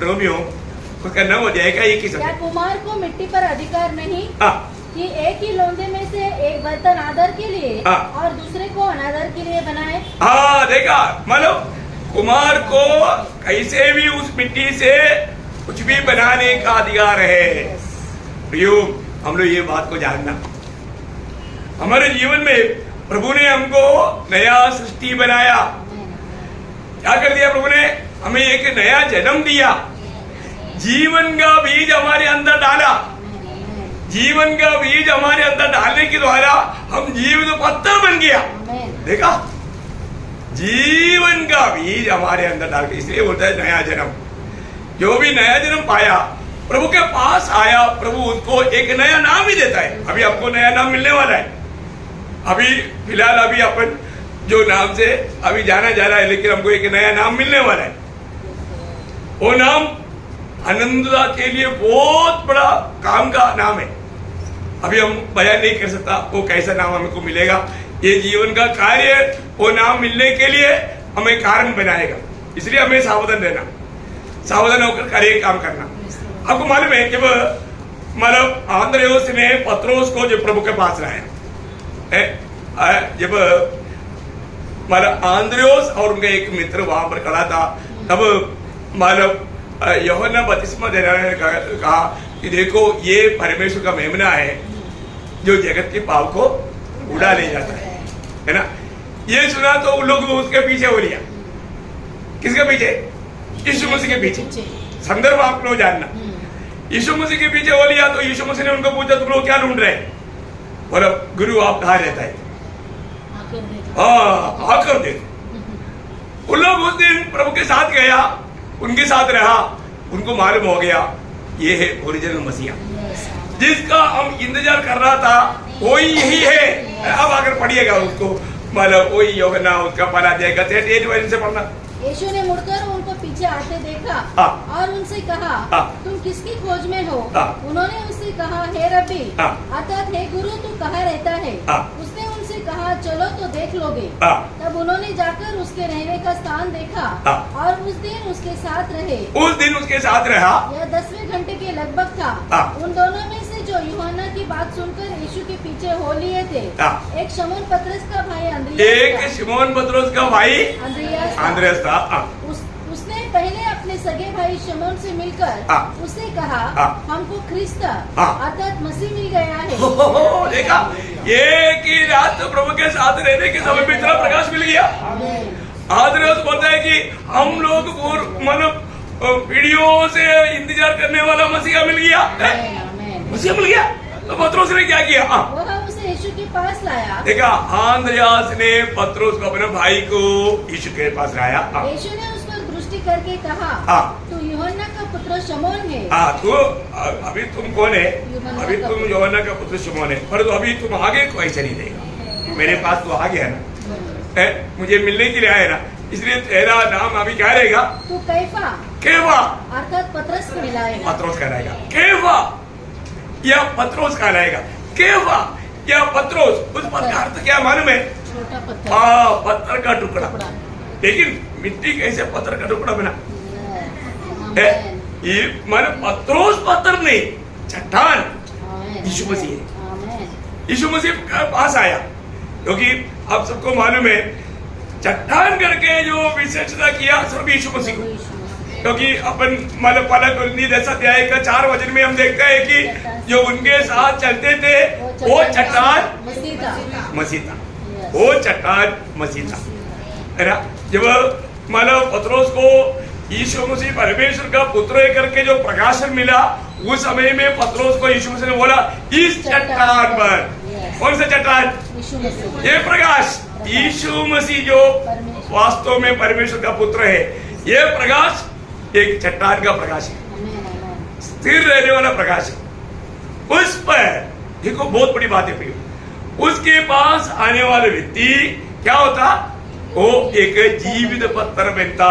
रोमियो उसका 9 अध्याय का 21 वचन। क्या कुमार को मिट्टी पर अधिकार नहीं कि एक ही लोंदे में से एक बर्तन आदर के लिए और दूसरे को अनादर के लिए बनाए? हाँ, देखा, मतलब कुमार को कैसे भी उस मिट्टी से कुछ भी बनाने का अधिकार है। प्रियो, हम लोग ये बात को जानना, हमारे जीवन में प्रभु ने हमको नया सृष्टि बनाया। क्या कर दिया प्रभु ने? हमें एक नया जन्म दिया, जीवन का बीज हमारे अंदर डाला। जीवन का बीज हमारे अंदर डालने के द्वारा हम जीवित पत्थर बन गया। देखा, जीवन का बीज हमारे अंदर डाल के, इसलिए बोलता है नया जन्म। जो भी नया जन्म पाया, प्रभु के पास आया, प्रभु उसको एक नया नाम ही देता है। अभी आपको नया नाम मिलने वाला है। अभी फिलहाल अभी अपन जो नाम से अभी जाना जा रहा है, लेकिन हमको एक नया नाम मिलने वाला है। वो नाम आनंददा के लिए बहुत बड़ा काम का नाम है। अभी हम बयान नहीं कर सकता वो कैसा नाम हमको मिलेगा। ये जीवन का कार्य, वो नाम मिलने के लिए हमें कारण बनाएगा। इसलिए हमें सावधान रहना, सावधान होकर कार्य काम करना। आपको मालूम है, जब मतलब आंद्रेयोस ने पत्रोस को जब प्रभु के पास लाया, जब मतलब आंद्रेयोस और उनका एक मित्र वहां पर खड़ा था, तब मतलब यूहन्ना बपतिस्मा देने ने कहा कि देखो, ये परमेश्वर का मेमना है जो जगत के पाप को उड़ा ले जाता है ना। ये सुना तो उन लोग उसके पीछे हो लिया। किसके पीछे? यीशु मसीह के पीछे। संदर्भ आप लोग जानना, यीशु मसीह के पीछे हो लिया। तो यीशु मसीह ने उनको पूछा, तुम लोग क्या ढूंढ रहे हैं? बोला, गुरु आप कहाँ रहता है? हाँ आकर देखो। उन लोग उस दिन प्रभु के साथ गया, उनके साथ रहा, उनको मालूम हो गया ये है ओरिजिनल मसीहा, जिसका हम इंतजार कर रहा था वही यही है। अब आकर पढ़िएगा उसको, मतलब वही यूहन्ना उसका पढ़ा जाएगा, 38 वजह से पढ़ना। यीशु ने मुड़कर उनको पीछे आते देखा और उनसे कहा, तुम किसकी खोज में हो? उन्होंने उससे कहा, हे रब्बी, अर्थात हे गुरु, तू कहाँ रहता है? उसने उनसे कहा, चलो तो देख लोगे। तब उन्होंने जाकर उसके रहने का स्थान देखा और उस दिन उसके साथ रहे। उस दिन उसके साथ रहा। यह 10वें घंटे के लगभग था। उन दोनों में से जो यूहन्ना की बात सुनकर यीशु के पीछे हो लिए थे, एक शमौन पतरस का भाई अंद्रियास, एक शिमोन पतरस का भाई अंद्रियास था। उसने पहले अपने सगे भाई शमौन से मिलकर उससे कहा, हमको ख्रिस्त अर्थात मसीह मिल गया है। देखा, एक ही रात प्रभु के साथ रहने के समय में इतना प्रकाश मिल गया। अंद्रियास बोलता है कि हम लोग मतलब पीढ़ियों से इंतजार करने वाला मसीहा मिल गया, मसीहा मिल गया। तो पतरस ने क्या किया? वह उसे यीशु के पास लाया। देखा, अंद्रियास ने पतरस को अपने भाई को यीशु के पास लाया। यीशु ने उस पर दृष्टि करके कहा, तू यूहन्ना का पुत्र शमौन है। तो अभी तुम कौन है? अभी तुम यूहन्ना का पुत्र शमौन है, पर तो अभी तुम आगे कोई चली देगा। मेरे पास तो आ गया ना, मुझे मिलने के लिए आया ना, इसलिए तेरा नाम अभी क्या रहेगा? तू कैफा, केफा अर्थात पतरस कहलाएगा। पतरस कहलाएगा। केफा या पतरस कहलाएगा। केफा या पतरस, उस पद का अर्थ क्या मालूम है? छोटा पत्थर। हाँ, पत्थर का टुकड़ा। लेकिन मिट्टी कैसे पत्थर का टुकड़ा बना? ये माने पतरस पत्थर नहीं, चट्टान यीशु मसीह है। यीशु मसीह के पास आया, क्योंकि आप सबको मालूम है चट्टान करके जो विशेषता किया सिर्फ यीशु मसीह को। क्योंकि अपन मतलब पहला कुरिन्थी 10 अध्याय का 4 वचन में हम देखते हैं कि जो उनके साथ चलते थे वो चट्टान मसीह था। वो चट्टान मसीह था, है ना। जब मतलब पतरस को यीशु मसीह परमेश्वर का पुत्र है करके जो प्रकाशन मिला, उस समय में पतरस को यीशु मसीह ने बोला, इस चट्टान पर, कौन सा चट्टान? ये प्रकाश, यीशु मसीह जो वास्तव में परमेश्वर का पुत्र है, ये प्रकाश एक चट्टान का प्रकाश है, स्थिर रहने वाला प्रकाश है। उस पर देखो, बहुत बड़ी बात है प्रियो, उसके पास आने वाले व्यक्ति क्या होता? वो एक जीवित पत्थर बनता।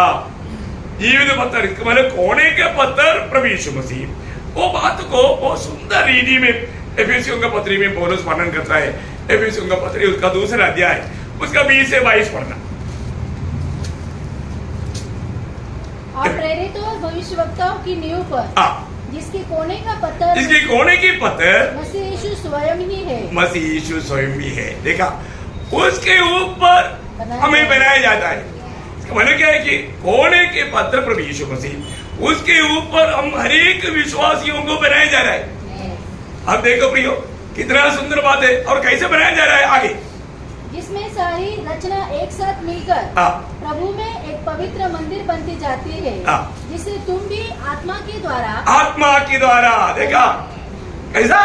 जीवित पत्थर मतलब कोने के पत्थर प्रभु यीशु मसीह। वो बात को बहुत सुंदर रीति में एफेसियों का पत्री में पौलुस वर्णन करता है। एफेसियों का पत्री उसका 2 अध्याय उसका 20 से 22 पढ़ना। और प्रेरितों और भविष्यवक्ताओं की नींव पर, जिसके कोने का पत्थर, जिसके कोने की पत्थर मसीह यीशु स्वयं ही है। मसीह यीशु स्वयं भी है। देखा, उसके ऊपर हमें बनाया जाता है। मतलब क्या है कि कोने के पत्थर प्रभु यीशु मसीह, उसके ऊपर हम हर एक विश्वासियों को बनाया जा रहा है। अब देखो प्रियो, कितना सुंदर बात है। और कैसे बनाया जा रहा है आगे? जिसमें सारी रचना एक साथ मिलकर प्रभु में एक पवित्र मंदिर बनती जाती है, जिसे तुम भी आत्मा के द्वारा देखा कैसा?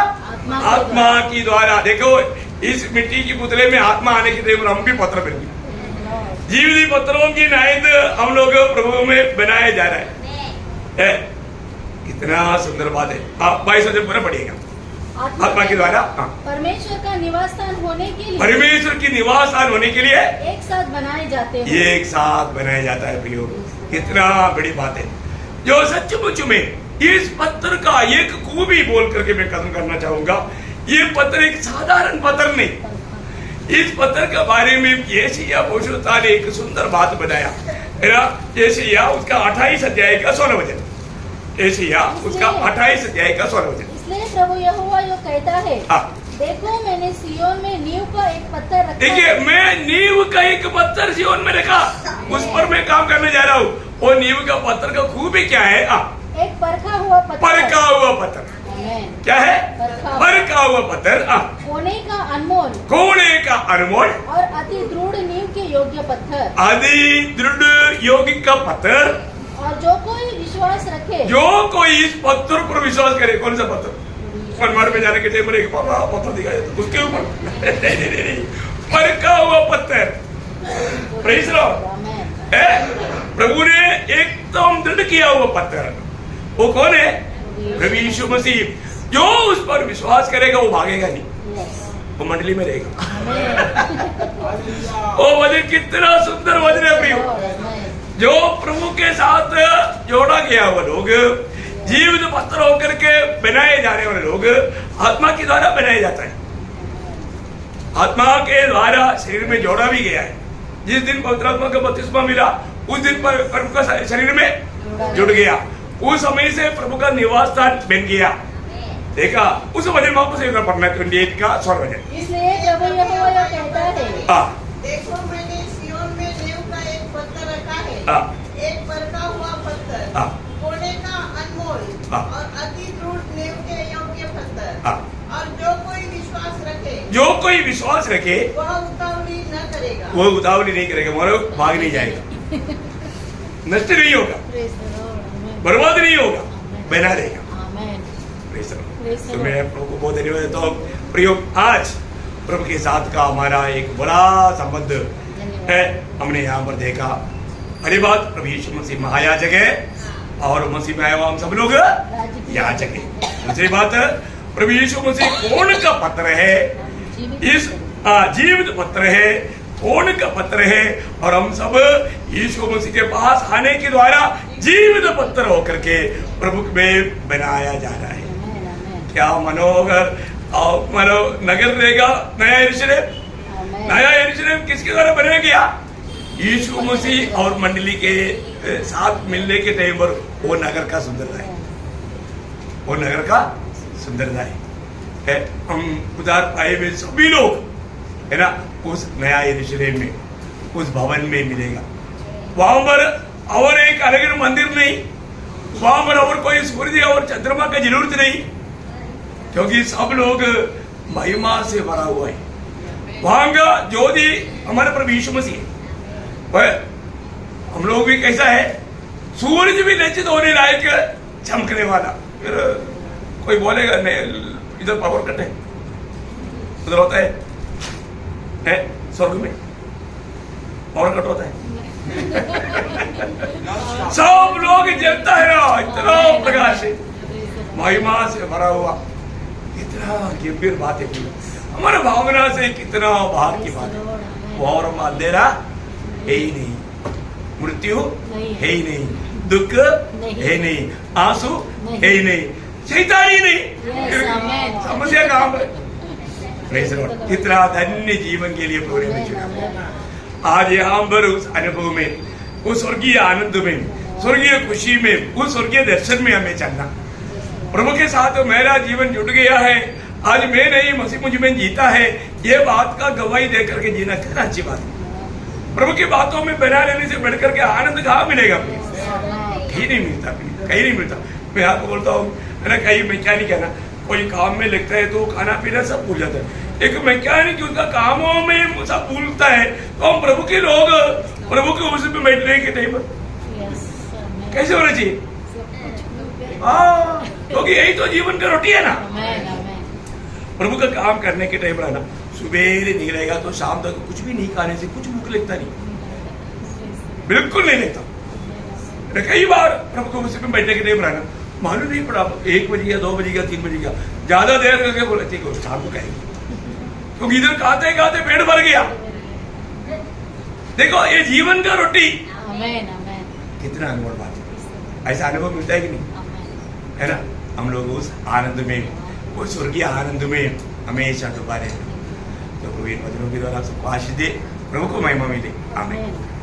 आत्मा की द्वारा। देखो, इस मिट्टी की पुतले में आत्मा आने की देर हम भी पत्थर बन गए। जीवित पत्थरों की नायत हम लोग प्रभु में बनाया जा रहा है। कितना सुंदर बात है। आप 22 वचन पूरा पढ़िएगा। आत्मा के द्वारा परमेश्वर का निवास स्थान होने के लिए, परमेश्वर की निवास स्थान होने के लिए एक साथ बनाए जाते हैं। एक साथ बनाया जाता है प्रियो। कितना बड़ी बात है। जो सचमुच में इस पत्थर का एक खूबी बोल करके मैं खत्म करना चाहूंगा। ये पत्थर एक साधारण पत्थर नहीं। इस पत्थर के बारे में यशायाह भविष्यवक्ता ने एक सुंदर बात बताया है ना। यशायाह उसका 28 अध्याय का 16 वचन। यशायाह उसका 28 अध्याय का 16 वचन। इसलिए प्रभु यहोवा यो कहता है, देखो मैंने सियोन में नींव का एक पत्थर रखा। देखिए, मैं नींव का एक पत्थर सियोन में रखा, उस पर मैं काम करने जा रहा हूँ। वो नींव का पत्थर का खूबी क्या है? एक परखा हुआ पत्थर। परखा हुआ पत्थर क्या है? परखा हुआ पत्थर। कोने का अनमोल, कोने का अनमोल और अति दृढ़ नींव के योग्य पत्थर। अति दृढ़ योगिक का पत्थर। और जो कोई विश्वास रखे, जो कोई इस पत्थर पर विश्वास करे। कौन सा पत्थर? मनमार में जाने के टाइम में एक पत्थर दिखाया उसके ऊपर। परखा हुआ पत्थर, प्रेज लॉर्ड। प्रभु ने एकदम दृढ़ किया हुआ पत्थर, वो कौन है? प्रभु यीशु मसीह। जो उस पर विश्वास करेगा वो भागेगा नहीं, वो मंडली में रहेगा। वो वचन कितना सुंदर वचन है प्रियो। जो प्रभु के साथ जोड़ा गया हुआ लोग, जीवित पत्थर होकर के बनाए जाने वाले लोग, आत्मा के द्वारा बनाया जाता है। आत्मा के द्वारा शरीर में जोड़ा भी गया है। जिस दिन पवित्र आत्मा का बपतिस्मा मिला उस दिन पर प्रभु का शरीर में जुड़ गया, उस समय से प्रभु का निवास स्थान बन गया। देखा उस वचन वापस एक बार पढ़ना 28 का 16 वचन। इसलिए प्रभु यहोवा यह कहता है, देखो मैंने सिय्योन में नींव का एक पत्थर रखा है, एक परखा हुआ पत्थर, सोने का अनमोल और अति दृढ़ नींव के योग्य पत्थर। और जो कोई विश्वास रखे वह उतावली न करेगा, वो उतावली नहीं करेगा, मतलब भाग नहीं जाएगा, नष्ट नहीं होगा, बर्बाद नहीं होगा, बना रहेगा। तो मैं प्रभु को बहुत धन्यवाद देता हूँ। प्रियो, आज प्रभु के साथ का हमारा एक बड़ा संबंध है, हमने यहाँ पर देखा। पहली बात, प्रभु यीशु मसीह महायाजक है और मसीह में आया हुआ हम सब लोग याजक है। दूसरी बात, प्रभु यीशु मसीह खून का पत्र है, इस जीवित पत्र है, खून का पत्र है, और हम सब यीशु मसीह के पास आने के द्वारा जीवित पत्र होकर के प्रभु में बनाया जा रहा है। क्या मनोहर मानो नगर रहेगा नया यरूशलेम। नया यरूशलेम किसके द्वारा बनाया गया? यीशु मसीह और मंडली के साथ मिलने के टाइम पर वो नगर का सुंदरता है, वो नगर का सुंदरता है। हम उधार पाए हुए सभी लोग है ना उस नया यरूशलेम में, उस भवन में मिलेगा। वहां पर और एक अलग मंदिर नहीं, वहां पर और कोई सूर्य और चंद्रमा की जरूरत नहीं, क्योंकि सब लोग महिमा से भरा हुआ है। वहां का ज्योति हमारे प्रभु यीशु मसीह है। हम लोग भी कैसा है, सूरज भी लज्जित होने लायक चमकने वाला। फिर कोई बोलेगा नहीं इधर पावर कट है, उधर होता है स्वर्ग में पावर कट होता है। सब लोग जलता है, इतना प्रकाश है, महिमा से भरा हुआ, इतना गंभीर बात है। हमारे भावना से कितना बाहर की बात है। वो और अंधेरा है ही नहीं, मृत्यु है ही नहीं, दुख है नहीं, आंसू है ही नहीं, शैतान ही नहीं, समस्या कहां पर? कितना धन्य जीवन के लिए पूरे में चुना। आज यहाँ पर उस अनुभव में, उस स्वर्गीय आनंद में, स्वर्गीय खुशी में, उस स्वर्गीय दर्शन में हमें चलना। प्रभु के साथ मेरा जीवन जुट गया है, आज मैं नहीं मसीह मुझ में जीता है, ये बात का गवाही देकर के जीना कितना अच्छी बात है। प्रभु की बातों में बना रहने से बढ़कर के आनंद कहाँ मिलेगा? कहीं नहीं मिलता, कहीं नहीं मिलता। मैं आपको बोलता हूँ है ना, कहीं मैकेनिक है ना, कोई काम में लगता है तो खाना पीना सब भूल जाता है। एक मैकेनिक उसका कामों में सब भूलता है, तो हम प्रभु के लोग प्रभु के उस पे बैठने के टाइम पर कैसे होना चाहिए? क्योंकि यही तो जीवन का रोटी है ना। प्रभु का काम करने के टाइम पर ना, सुबह निकलेगा तो शाम तक कुछ भी नहीं खाने से कुछ भूख लगता नहीं, बिल्कुल नहीं लगता। कई बार प्रभु को उसी पे बैठने के टाइम पर ना मालूम नहीं पड़ा 1 बजे 2 बजे 3 बजे, ज्यादा देर करके बोले ठीक है शाम को कहेंगे, क्योंकि इधर खाते खाते पेट भर गया। देखो ये जीवन का रोटी, कितना अनमोल बात है। ऐसा अनुभव मिलता है कि नहीं, है ना? हम लोग उस आनंद में, उस स्वर्गीय आनंद में हमेशा डूबा रहे। तो प्रभु इन वचनों के द्वारा सबको आशीष दे, प्रभु को महिमा मिले। आमीन।